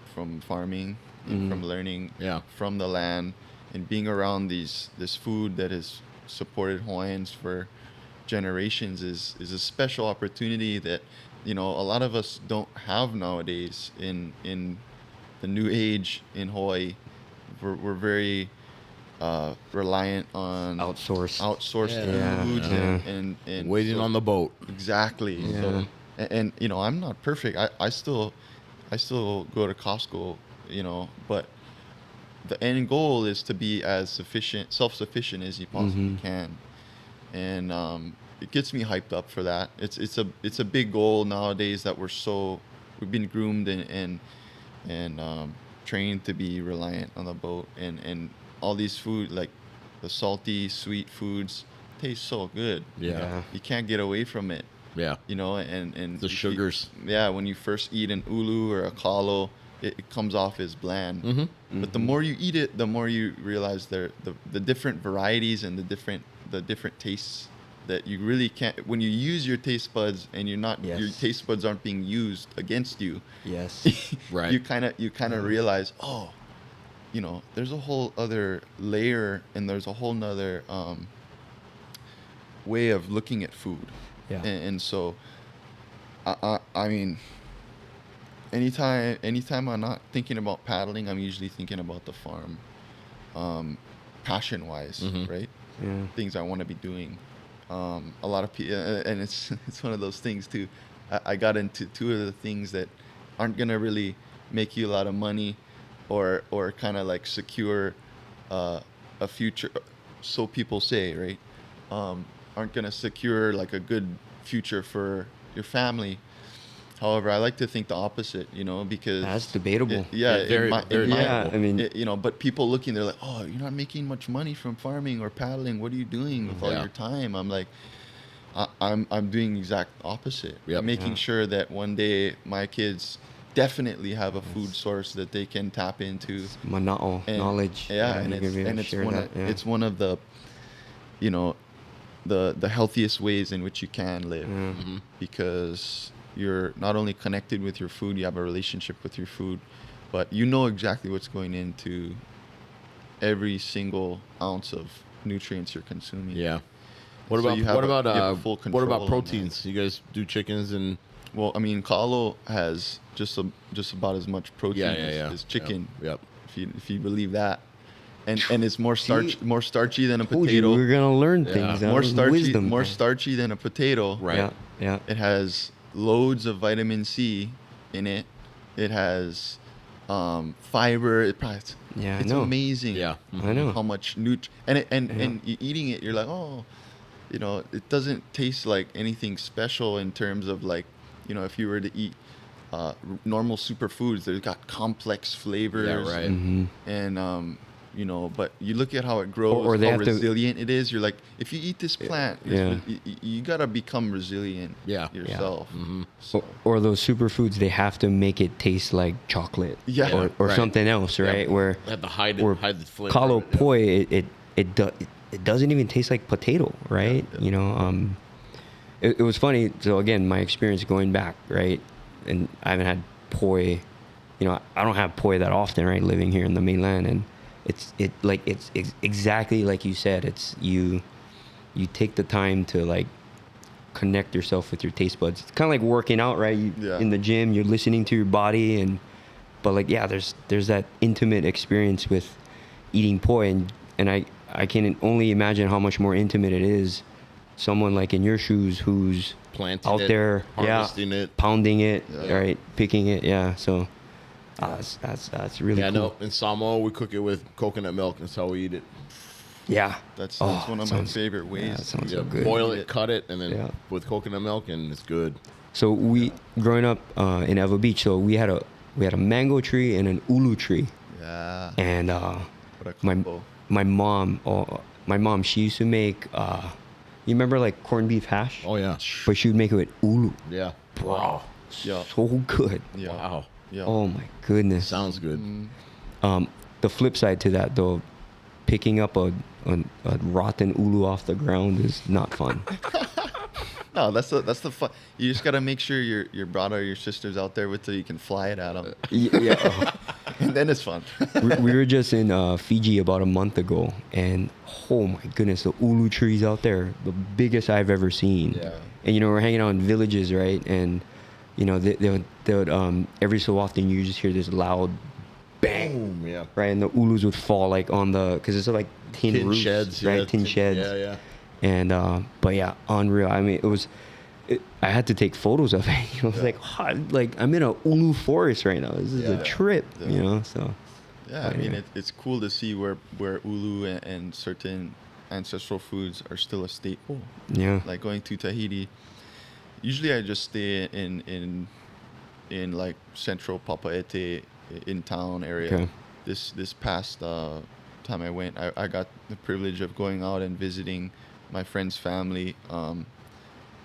farming and from learning Yeah. from the land and being around this food that has supported Hawaiians for generations is a special opportunity that a lot of us don't have nowadays in the new age in Hawaii. We're very reliant on outsourced Yeah. foods Yeah. and Waiting so- on the boat. Exactly. Yeah. So, and I'm not perfect. I still go to Costco, but the end goal is to be as self-sufficient as you possibly can. And it gets me hyped up for that. It's a big goal nowadays that we've been groomed and trained to be reliant on the boat and all these food like the salty sweet foods taste so good. Yeah. You can't get away from it. Yeah. And The if you- sugars. yeah, when you first eat an ulu or a kalo, it comes off as bland. Mm-hmm. But the more you eat it, the more you realize the different varieties and the different tastes that you really can't. When you use your taste buds and your Yes. taste buds aren't being used against you. Yes. Right. You kind of realize, oh, there's a whole other layer and there's a whole nother way of looking at food. Yeah. And so, I mean, anytime I'm not thinking about paddling, I'm usually thinking about the farm, passion-wise, Mhm. right? Yeah. Things I want to be doing. A lot of people, and it's one of those things too. I got into two of the things that aren't gonna really make you a lot of money, or kind of like secure a future. So people say, right? Aren't gonna secure like a good future for your family. However, I like to think the opposite, because That's debatable. yeah, Very- very Yeah, I mean, but people looking, they're like, oh, you're not making much money from farming or paddling. What are you doing with all Yeah. your time? I'm like, I'm doing exact opposite. Yep. I'm making Yeah. sure that one day my kids definitely have a food source that they can tap into. mana'o, And- knowledge. Yeah, and you're gonna be able to it's share one that, of yeah. it's one of the, the healthiest ways in which you can live, Mm-hmm. because you're not only connected with your food, you have a relationship with your food, but you know exactly what's going into every single ounce of nutrients you're consuming. Yeah. What So about you have what a- about you have a full what control about on proteins? You guys do chickens and Well, I mean, kalo has just about as much protein yeah. as chicken. Yep. If you believe that, and it's more starchy than a Told you potato. we're gonna learn Yeah. things. More wisdom. starchy than a potato. Right. Yeah. It has loads of vitamin C in it. It has fiber. It's Yeah, I it's know. amazing. Yeah. I know. How much and you eating it, you're like, oh, it doesn't taste like anything special in terms of like, if you were to eat normal superfoods, they've got complex flavors. Yeah, right. Mm-hmm. And you know, but you look at how it grows, Or they how have to- resilient it is. You're like, if you eat this plant, Yeah. you gotta become resilient Yeah. yourself. Or, or those superfoods, they have to make it taste like chocolate. Yeah. Or Right. something else, right? Where They have to hide where the flavor. Kalo of it, yeah. poi, it doesn't even taste like potato, right? Yeah. You know, it was funny. So again, my experience going back, right? And I haven't had poi. You know, I don't have poi that often, right? Living here in the mainland, and it's exactly like you said. It's you take the time to like connect yourself with your taste buds. It's kind of like working out, right? Yeah. In the gym, you're listening to your body, but like, yeah, there's that intimate experience with eating poi, and I can only imagine how much more intimate it is. Someone like in your shoes who's Planting out it, there, harvesting it. pounding it, Yeah. right, picking it, yeah. So that's really Yeah, cool. no. In Samoa, we cook it with coconut milk. That's how we eat it. Yeah, That's Oh, one of my sounds- favorite ways. Yeah, that sounds Yeah, so good. boil it, cut it, and then Yeah. with coconut milk, and it's good. So we growing up in Ewa Beach, so we had a mango tree and an ulu tree, Yeah. and What a my combo. my mom, she used to make you remember like corned beef hash? Oh yeah. But she would make it with ulu. Yeah. Bro, Yeah. so good. Yeah. Wow. Yeah. Oh my goodness. Sounds good. The flip side to that though, picking up a rotten ulu off the ground is not fun. No, that's the fun. You just gotta make sure your brother or your sister's out there with you, you can fly it at them, Yeah. and then it's fun. We were just in Fiji about a month ago, and oh my goodness, the ulu trees out there, the biggest I've ever seen. Yeah. And you know, we're hanging out in villages, right? And you know, they would every so often you just hear this loud bang, Boom. Yeah. right? And the ulus would fall like on the, because it's like tin roofs, sheds. right? Yeah, Tin sheds. Yeah, yeah. And but yeah, unreal. I mean, I had to take photos of it. You know, it's like, like I'm in a ulu forest right now. This is Yeah. a trip. Yeah. You know, so Yeah, I mean, Yeah. it's cool to see where ulu and certain ancestral foods are still a staple. yeah. Like going to Tahiti, usually I just stay in like central Papaete in town area. Okay. This past time I went, I got the privilege of going out and visiting my friend's family,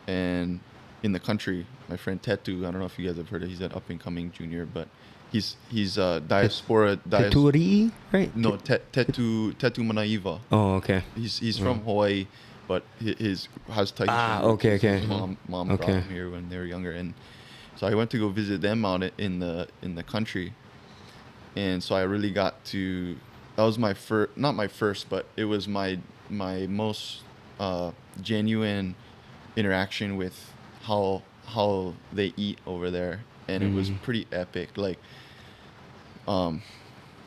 and in the country, my friend Tetu. I don't know if you guys have heard of. He's an up and coming junior, but he's diaspora. Teturi, right? No, Tetu Manaiva. Oh, okay. He's from Hawaii, but his has Tahitian. Ah, roots. okay, His okay. Mom brought Okay. him here when they were younger, and so I went to go visit them out in the country, and so I really got to. That was my first, not my first, but it was my most genuine interaction with how they eat over there, and it was pretty epic. Like,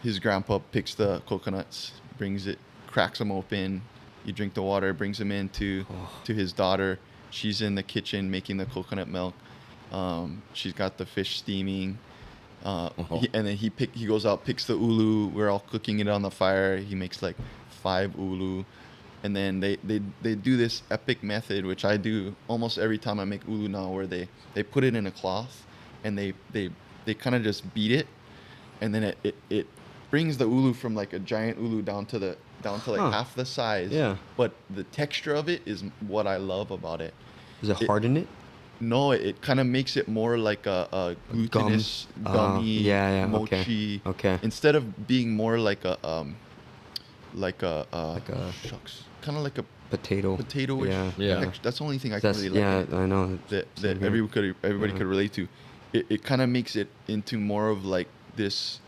his grandpa picks the coconuts, brings it, cracks them open. You drink the water, brings them in to his daughter. She's in the kitchen making the coconut milk. She's got the fish steaming. And then he goes out, picks the ulu. We're all cooking it on the fire. He makes like 5 ulu. And then they do this epic method, which I do almost every time I make ulu now, where they put it in a cloth and they kind of just beat it. And then it brings the ulu from like a giant ulu down to like half the size. Yeah. But the texture of it is what I love about it. Is it harden it? No, it kind of makes it more like a glutinous, gummy, yeah, mochi. Okay. Instead of being more like a Shucks. kind of like a Yeah. potato-ish. Yeah. That's the only thing I can That's really like. I know. That Same here. everybody Yeah. could relate to. It kind of makes it into more of like this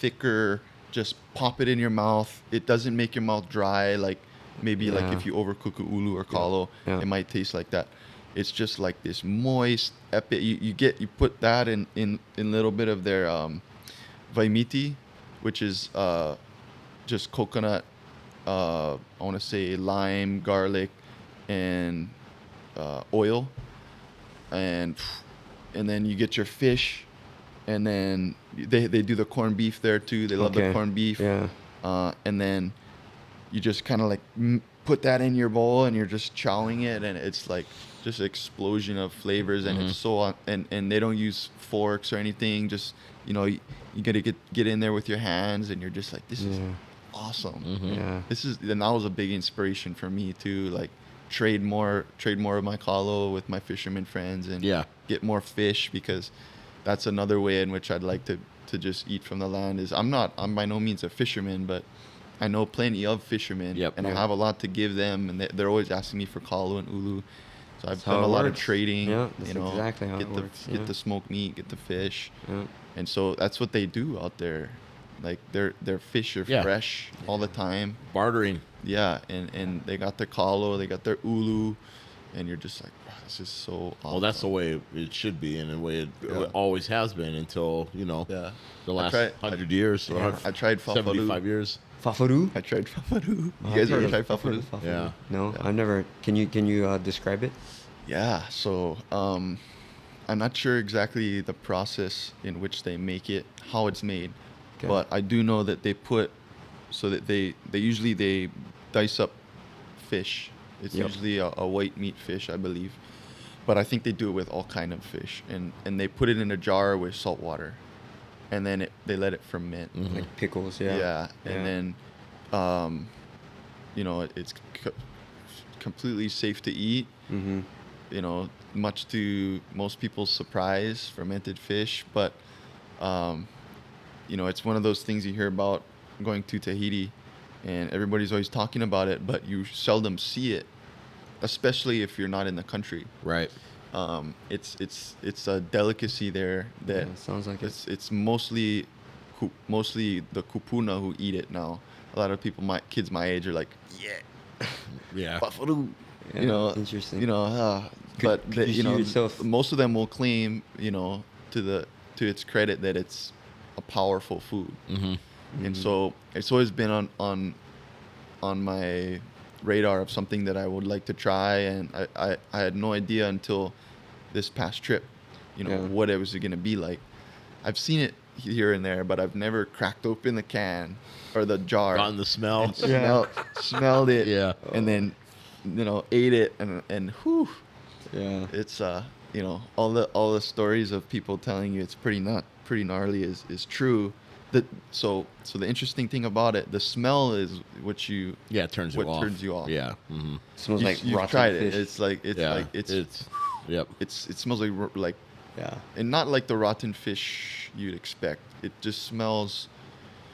thicker, just pop it in your mouth. It doesn't make your mouth dry like maybe like Yeah. if you overcook a ulu or kalo, Yeah. it might taste like that. It's just like this moist epic. You put that in a little bit of their vaimiti, which is just coconut, I want to say lime, garlic, and oil, and then you get your fish, and then they do the corned beef there too. They love the Okay. corned beef. Yeah. And then you just kind of like put that in your bowl, and you're just chowing it, and it's like just explosion of flavors, and it's so and they don't use forks or anything. Just you gotta get in there with your hands, and you're just like, this is awesome. Yeah. And that was a big inspiration for me too. Like trade more of my kalo with my fisherman friends, and get more fish, because that's another way in which I'd like to just eat from the land. Is I'm by no means a fisherman, but I know plenty of fishermen, and I have a lot to give them, and they're always asking me for kalo and ulu. So I've done a lot of trading. Yeah, that's exactly how it works. Get the smoked meat, get the fish, Yeah. and so that's what they do out there. Like their fish are fresh all the time. Bartering. Yeah, and they got their kalo, they got their ulu, and you're just like, wow, this is so awesome. Well, that's the way it should be, and the way it always has been until the last 100 years or I tried 75 years. Fafaru? I tried fafaru. Oh, You guys ever I've tried heard fafaru? of Yeah. No, Yeah. I've never. Can you describe it? Yeah, so I'm not sure exactly the process in which they make it, how it's made, Okay. but I do know that they put, so that they usually dice up fish. It's usually a white meat fish, I believe, but I think they do it with all kind of fish, and they put it in a jar with salt water, and then they let it ferment. Like pickles, yeah. Yeah, and then, it's completely safe to eat. Mm-hmm. Much to most people's surprise, fermented fish. But, it's one of those things you hear about going to Tahiti, and everybody's always talking about it, but you seldom see it, especially if you're not in the country. Right. It's a delicacy there that sounds like it's mostly the kupuna who eat it now. A lot of people, kids my age, are like, Yeah. buffalo. Yeah, interesting. But could you see yourself- most of them will claim, to its credit, that it's a powerful food. And so it's always been on my radar of something that I would like to try, and I had no idea until this past trip, what it was going to be like. I've seen it here and there, but I've never cracked open the can or the jar. Gotten the smell. And smelled it. Yeah. And then, ate it, and whew. Yeah. It's all the stories of people telling you it's pretty gnarly is true. So the interesting thing about it, the smell is what turns you off. turns you off. Yeah. Mm-hmm. Smells like You've rotten tried fish. it. It's like Yep. it smells like Yeah. and not like the rotten fish you'd expect. It just smells.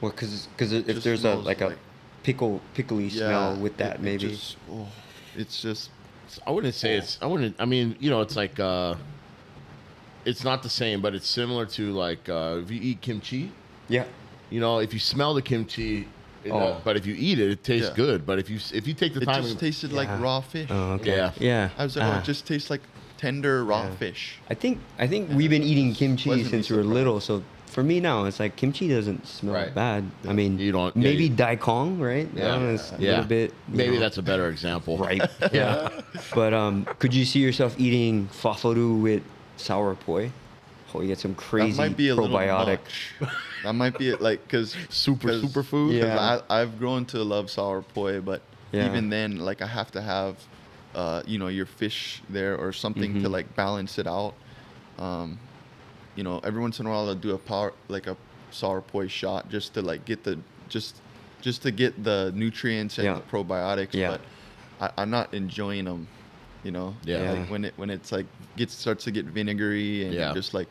Well, because if just there's smells a like- pickly smell with that, maybe. It's just. I wouldn't say it's. I mean, it's like. It's not the same, but it's similar to like if you eat kimchi. Yeah. If you smell the kimchi, but if you eat it, it tastes Yeah. good. But if you take the It time, just tasted like Yeah. raw fish. Oh, okay. Yeah. Yeah. I was like, it just tastes like tender raw fish. I think we've been eating kimchi Pleasantly since we were surprised. little, so for me now it's like kimchi doesn't smell Right. bad. I mean, You don't- maybe yeah, daikong, right? Yeah. It's a yeah. little bit. Maybe that's a better example. right. Yeah. But could you see yourself eating fafaru with sour poi? Oh, you get some crazy That might be a probiotic. little much. That might be it, like, because Superfood? Yeah. I've grown to love sour poi, but Yeah. even then, like, I have to have, your fish there or something to like balance it out. Every once in a while I'll do a sour poi shot just to like get the just to get the nutrients and Yeah. the probiotics. Yeah. But I'm not enjoying them. Yeah. Like when it's like starts to get vinegary and Yeah. you're just like,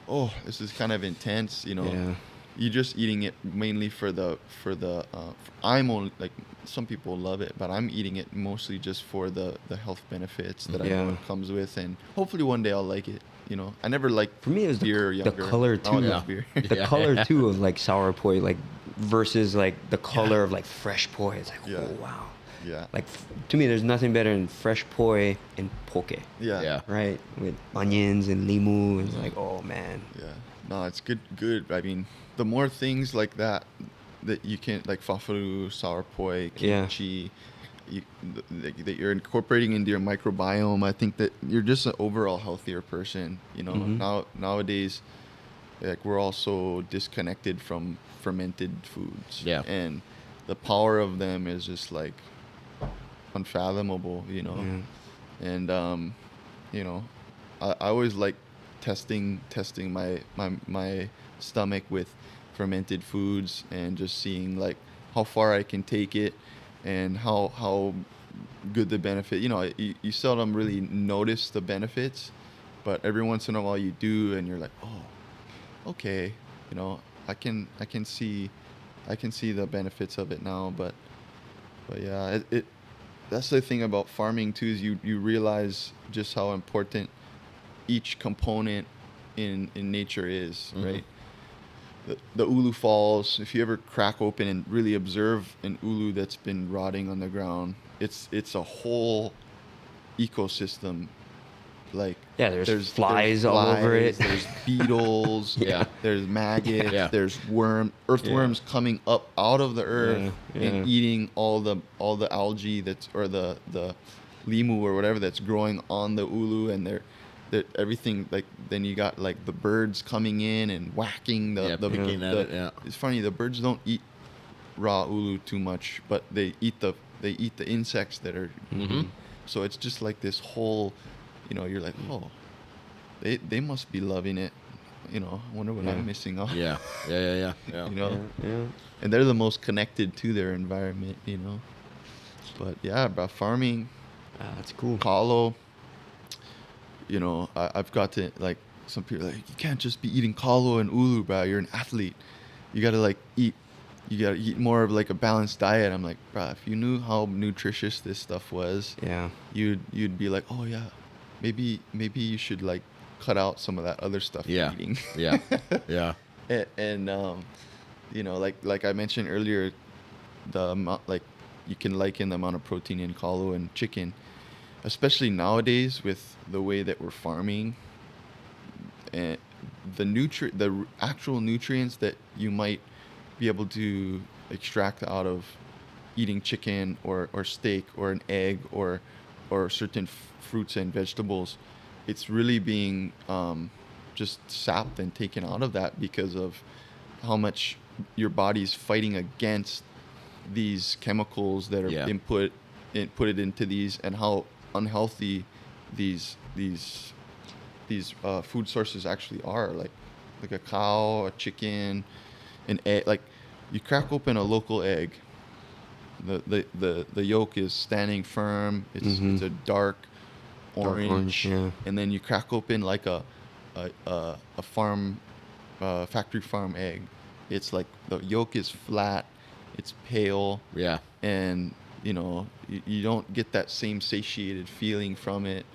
oh, this is kind of intense. Yeah. You're just eating it mainly for the I'm only like, some people love it, but I'm eating it mostly just for the health benefits that I know Yeah. it comes with, and hopefully one day I'll like it. I never liked For me, it was beer the younger. color Now I too. love beer. The Yeah. color too of like sour poi, like versus like the color of like fresh poi. It's like, Yeah. oh wow. Yeah. Like to me, there's nothing better than fresh poi and poke. Yeah. Yeah. Right, with onions and limu. It's like, oh man. Yeah. No, it's good. I mean, the more things like that you can, like fafaru, sour poi, Yeah. kimchi, that you're incorporating into your microbiome, I think that you're just an overall healthier person. Nowadays, like, we're all so disconnected from fermented foods. Yeah. And the power of them is just like unfathomable. Yeah. And you know, I always like testing my stomach with fermented foods and just seeing like how far I can take it and how good the benefit. You know, you seldom really notice the benefits, but every once in a while you do, and you're like, oh, okay, you know, I can see the benefits of it now. But yeah, it that's the thing about farming too, is you realize just how important each component in nature is, right? The ulu falls. If you ever crack open and really observe an ulu that's been rotting on the ground, it's a whole ecosystem. Like Yeah, there's flies all over it. There's beetles. Yeah. There's maggots. Yeah. There's earthworms coming up out of the earth Yeah. and eating all the algae or the limu or whatever that's growing on the ulu, and they're everything. Like then you got like the birds coming in and whacking picking at it. Yeah. It's funny, the birds don't eat raw ulu too much, but they eat the insects that are. So it's just like this whole, you know, you're like, oh, they must be loving it. You know, I wonder what I'm missing out. Yeah. You know, and they're the most connected to their environment. You know, but yeah, about farming, That's cool. kalo. You know, I've got to, like, some people are like, you can't just be eating kalo and ulu, bro. You're an athlete. You gotta like eat. You gotta eat more of like a balanced diet. I'm like, bro, if you knew how nutritious this stuff was, Yeah. you'd be like, oh yeah, maybe you should like cut out some of that other stuff you're eating. Yeah. and you know, like I mentioned earlier, the amount, like, you can liken the amount of protein in kalo and chicken, especially nowadays with the way that we're farming, and the actual nutrients that you might be able to extract out of eating chicken or steak or an egg or certain fruits and vegetables, it's really being just sapped and taken out of that because of how much your body's fighting against these chemicals that are inputted into these, and how unhealthy these food sources actually are. Like a cow, a chicken, an egg. Like, you crack open a local egg, the yolk is standing firm. It's a dark orange, and then you crack open like a farm, factory farm egg. It's like the yolk is flat, it's pale, and you know, you don't get that same satiated feeling from it.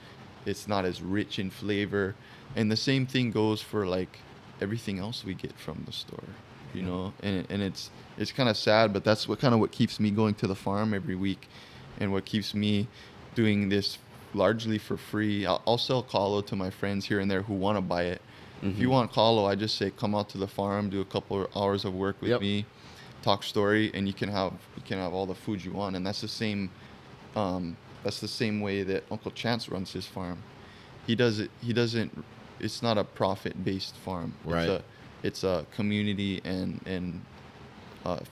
It's not as rich in flavor, and the same thing goes for like everything else we get from the store, you know. And it's kind of sad, but that's what keeps me going to the farm every week, and what keeps me doing this largely for free. I'll sell kalo to my friends here and there who want to buy it. If you want kalo, I just say come out to the farm, do a couple of hours of work with me, talk story, and you can have all the food you want. And that's the same way that Uncle Chance runs his farm. He doesn't. It's not a profit-based farm. Right. It's a community and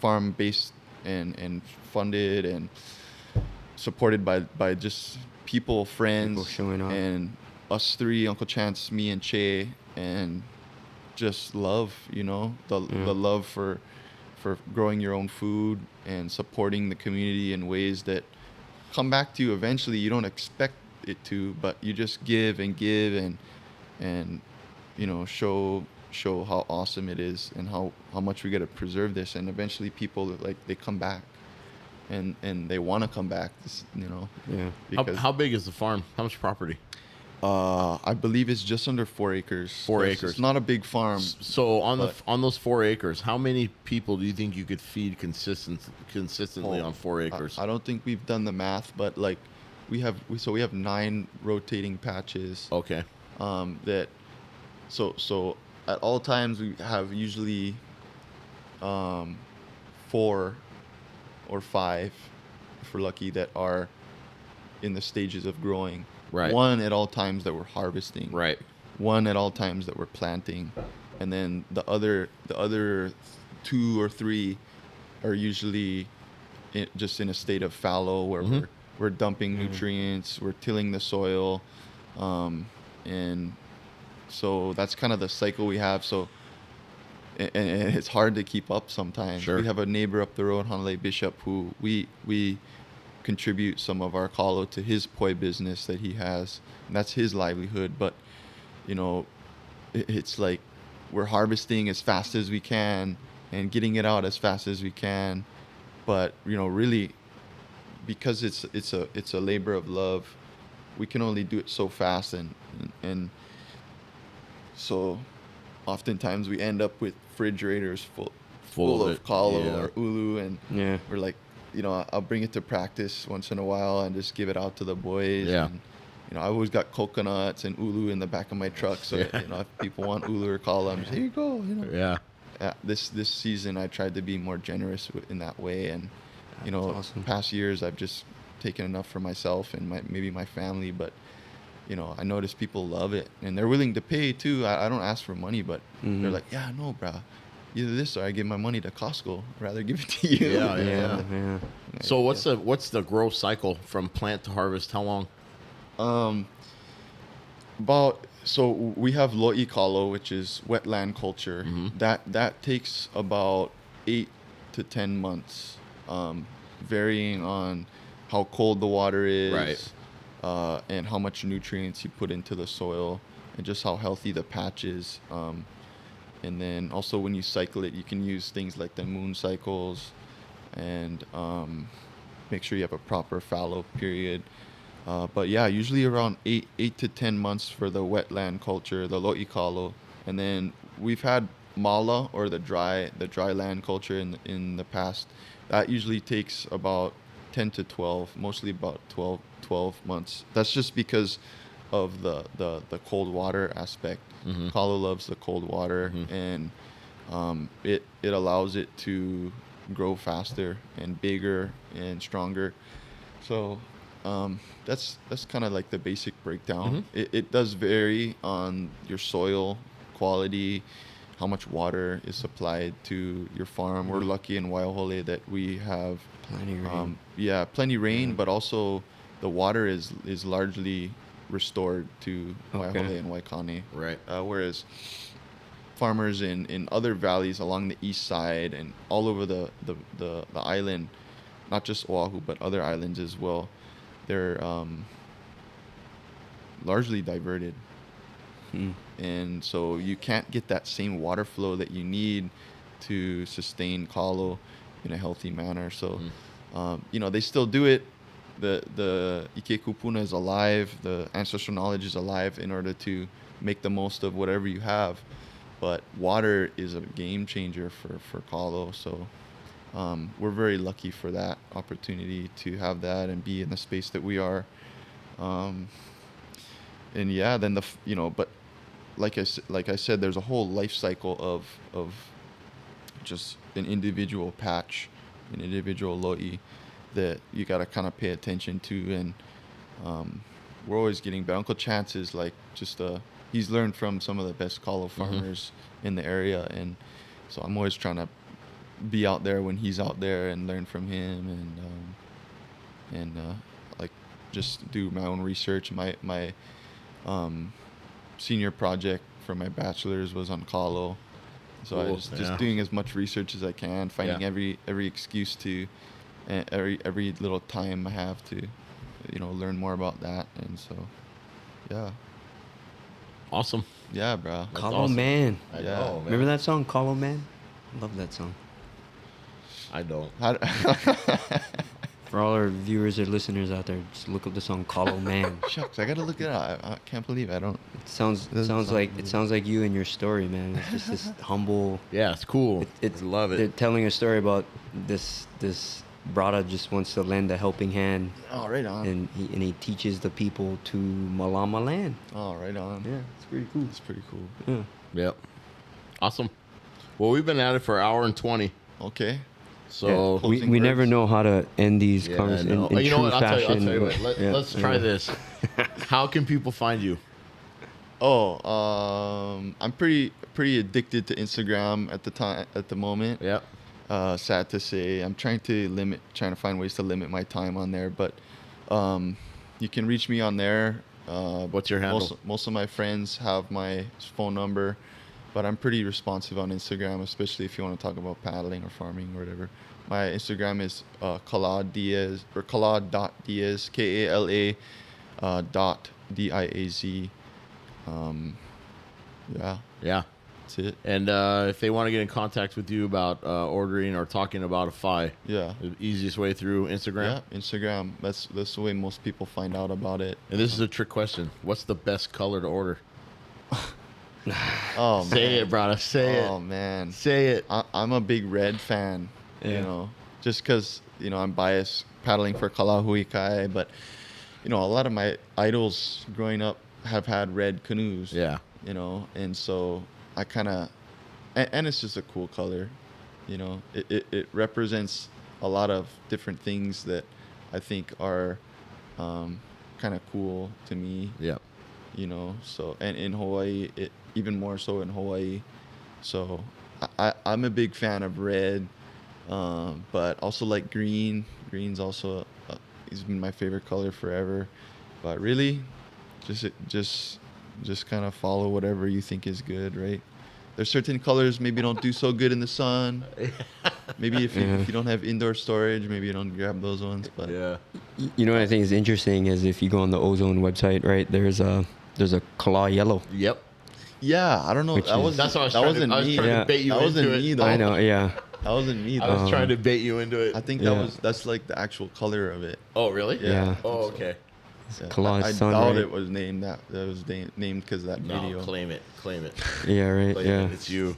farm-based and funded and supported by just friends, showing up. and us three, Uncle Chance, me, and Che, and just love, you know, the love for growing your own food and supporting the community in ways that come back to you eventually. You don't expect it to, but you just give and you know, show how awesome it is and how much we got to preserve this, and eventually people, like, they come back and they want to come back, you know. Because How big is the farm? How much property? I believe it's just under 4 acres. 4 acres. It's not a big farm. So on those 4 acres, how many people do you think you could feed consistently on 4 acres? I don't think we've done the math, but like we have 9 rotating patches. Okay. So at all times we have usually 4 or 5, if we're lucky, that are in the stages of growing. Right. 1 at all times that we're harvesting. Right. 1 at all times that we're planting, and then the other 2 or 3 are usually just in a state of fallow, where we're dumping nutrients, we're tilling the soil, And so that's kind of the cycle we have. So, and it's hard to keep up sometimes. Sure. We have a neighbor up the road, Hanalei Bishop, who we contribute some of our kalo to his poi business that he has, and that's his livelihood. But you know, it's like we're harvesting as fast as we can and getting it out as fast as we can. But you know, really, because it's a labor of love, we can only do it so fast, and so oftentimes we end up with refrigerators full of kalo yeah. or ulu, and Yeah. we're like, you know, I'll bring it to practice once in a while and just give it out to the boys. Yeah. And, you know, I always got coconuts and ulu in the back of my truck, so Yeah. you know, if people want ulu or kalo, I'm just, here you go. You know. Yeah. This season, I tried to be more generous in that way, and you know, That's awesome. past years I've just taken enough for myself and maybe my family, but you know, I notice people love it and they're willing to pay too. I don't ask for money, but they're like, yeah, no, bro, either this or I give my money to Costco. I'd rather give it to you. Yeah, Yeah. Yeah. So what's the growth cycle from plant to harvest? How long? So we have lo'i kalo, which is wetland culture. That takes about 8 to 10 months, varying on how cold the water is, Right. and how much nutrients you put into the soil, and just how healthy the patch is. And then also when you cycle it, you can use things like the moon cycles, and make sure you have a proper fallow period. But yeah, usually around 8 to 10 months for the wetland culture, the lo'i kalo, and then we've had mala, or the dry land culture in the past. That usually takes about 10 to 12, mostly about 12 months. That's just because of the cold water aspect. Kalo loves the cold water, and it allows it to grow faster and bigger and stronger. So that's kind of like the basic breakdown. It does vary on your soil quality, how much water is supplied to your farm. We're lucky in Waiahole that we have Plenty rain. plenty rain, but also the water is largely restored to Waiahole and Waikane. Right. Whereas farmers in other valleys along the east side and all over the island, not just Oahu but other islands as well, they're largely diverted. And so you can't get that same water flow that you need to sustain kalo in a healthy manner. So you know, they still do it. The Ike Kupuna is alive, the ancestral knowledge is alive in order to make the most of whatever you have. But water is a game changer for kalo. So we're very lucky for that opportunity to have that and be in the space that we are. And yeah, then you know, but like I said, there's a whole life cycle of just an individual patch, an individual lo'i that you got to kind of pay attention to. And we're always getting better. Uncle Chance is like just he's learned from some of the best kalo farmers in the area, and so I'm always trying to be out there when he's out there and learn from him, and like just do my own research. My senior project for my bachelor's was on kalo, so I Cool. was just doing as much research as I can, finding every excuse to, every little time I have to, you know, learn more about that. And so yeah, Awesome. yeah, bro. Kalo awesome. Man. I Yeah. know, man. Remember that song, Kalo Man? Love that song. I don't. For all our viewers or listeners out there, just look up the song Kalo Man. Shucks, I gotta look it up. I can't believe I don't. It sounds Doesn't sound like you and your story, man. It's just this humble. Yeah, it's cool. It's love it. They're telling a story about this Braddah just wants to lend a helping hand, Oh, right on. and he teaches the people to Malama land. Oh, right on. Yeah, it's pretty cool. It's pretty cool. Yeah. Yep. Awesome. Well, we've been at it for an hour and 20. Okay. So Yeah, Closing we never words? know how to end these yeah, conversations no. in You know true what? I'll fashion. tell you what. Yeah, Let's try yeah. this. How can people find you? Oh, I'm pretty addicted to Instagram at the moment. Yep. Sad to say, I'm trying to find ways to limit my time on there, but you can reach me on there What's your handle? Most of my friends have my phone number, but I'm pretty responsive on Instagram, especially if you want to talk about paddling or farming or whatever. My Instagram is Kala Diaz, or Kala.Diaz, Kala dot Diaz. Yeah, Yeah. that's it. And if they want to get in contact with you about ordering or talking about a FI, Yeah. the easiest way through Instagram. Yeah, Instagram. That's the way most people find out about it. And this is a trick question. What's the best color to order? Oh, Say man. it, brother. Say Oh it. man, Say it. I'm a big red fan. Yeah. You know, just because I'm biased paddling for Kalahuikai, but a lot of my idols growing up have had red canoes. Yeah. And so I kind of, and it's just a cool color. It represents a lot of different things that I think are kind of cool to me. Yeah. So, and in Hawaii, even more so in Hawaii. So I'm a big fan of red, but also like green. Green's also has been my favorite color forever. But really, just kind of follow whatever you think is good, right? There's certain colors maybe don't do so good in the sun. Maybe if you don't have indoor storage, maybe you don't grab those ones. But Yeah. You know what I think is interesting is if you go on the Ozone website, right? There's a Kala yellow. Yep. yeah, I don't know. Which is- That's what I was that trying wasn't to, I was me. trying Yeah. to bait you That into wasn't it. me though. I know, yeah. That wasn't me though. I was trying to bait you into it. I think Yeah. that's like the actual color of it. Oh, really? Yeah. Oh, okay. Yeah. Kala's I son, doubt right? it was named that. That was named because of that No, video. claim it. Claim it. Yeah, right. Claim Yeah. it. It's you.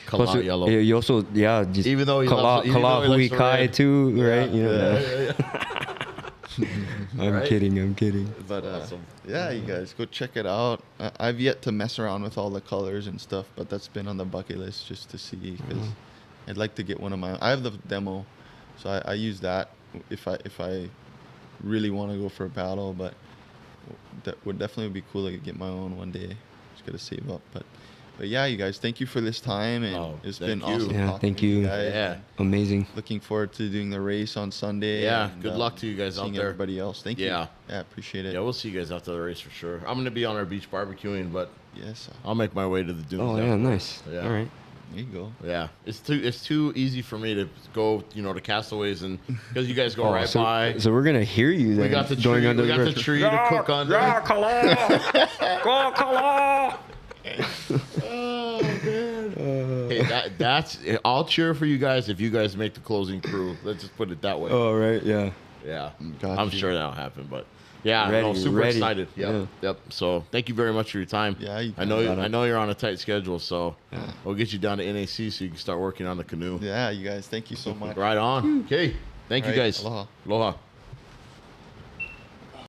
Plus, Kala yellow. You also, just Even though he Kala, loves- even Kala though he Hui likes the Kai red. too, right? Yeah. I'm Right? kidding. But Awesome. yeah, you guys go check it out. I've yet to mess around with all the colors and stuff, but that's been on the bucket list just to see because I'd like to get one of my. I have the demo, so I use that if I really want to go for a paddle. But that would definitely be cool to get my own one day. Just gotta save up, but yeah, you guys, thank you for this time, and Oh, it's thank been you. awesome. Yeah, talking thank with you. guys. Yeah. Amazing. Looking forward to doing the race on Sunday. Yeah, and, good luck to you guys out seeing there. Everybody else, thank you. Yeah. Yeah, appreciate it. Yeah, we'll see you guys after the race for sure. I'm gonna be on our beach barbecuing, but Yes, I'll make my way to the dunes. Oh, yeah, afterwards. nice. Yeah. All right. there you go. Yeah, it's too easy for me to go, to Castaways, and because you guys go Oh, right so, by. so we're going to hear you then. We got the going tree. under We got the roof. tree to cook under. Go, Kala! Oh man. Hey, that's. I'll cheer for you guys if you guys make the closing crew. Let's just put it that way. Oh, right, yeah. Yeah, Got I'm you. sure that'll happen. But yeah, Ready, no, super ready. excited. Yep, Yeah. yep. So thank you very much for your time. Yeah, you I know. got it. I know you're on a tight schedule, so we'll get you down to NAC so you can start working on the canoe. Yeah, you guys, thank you so much. Right on. Okay. Thank you All right, guys. aloha. Aloha.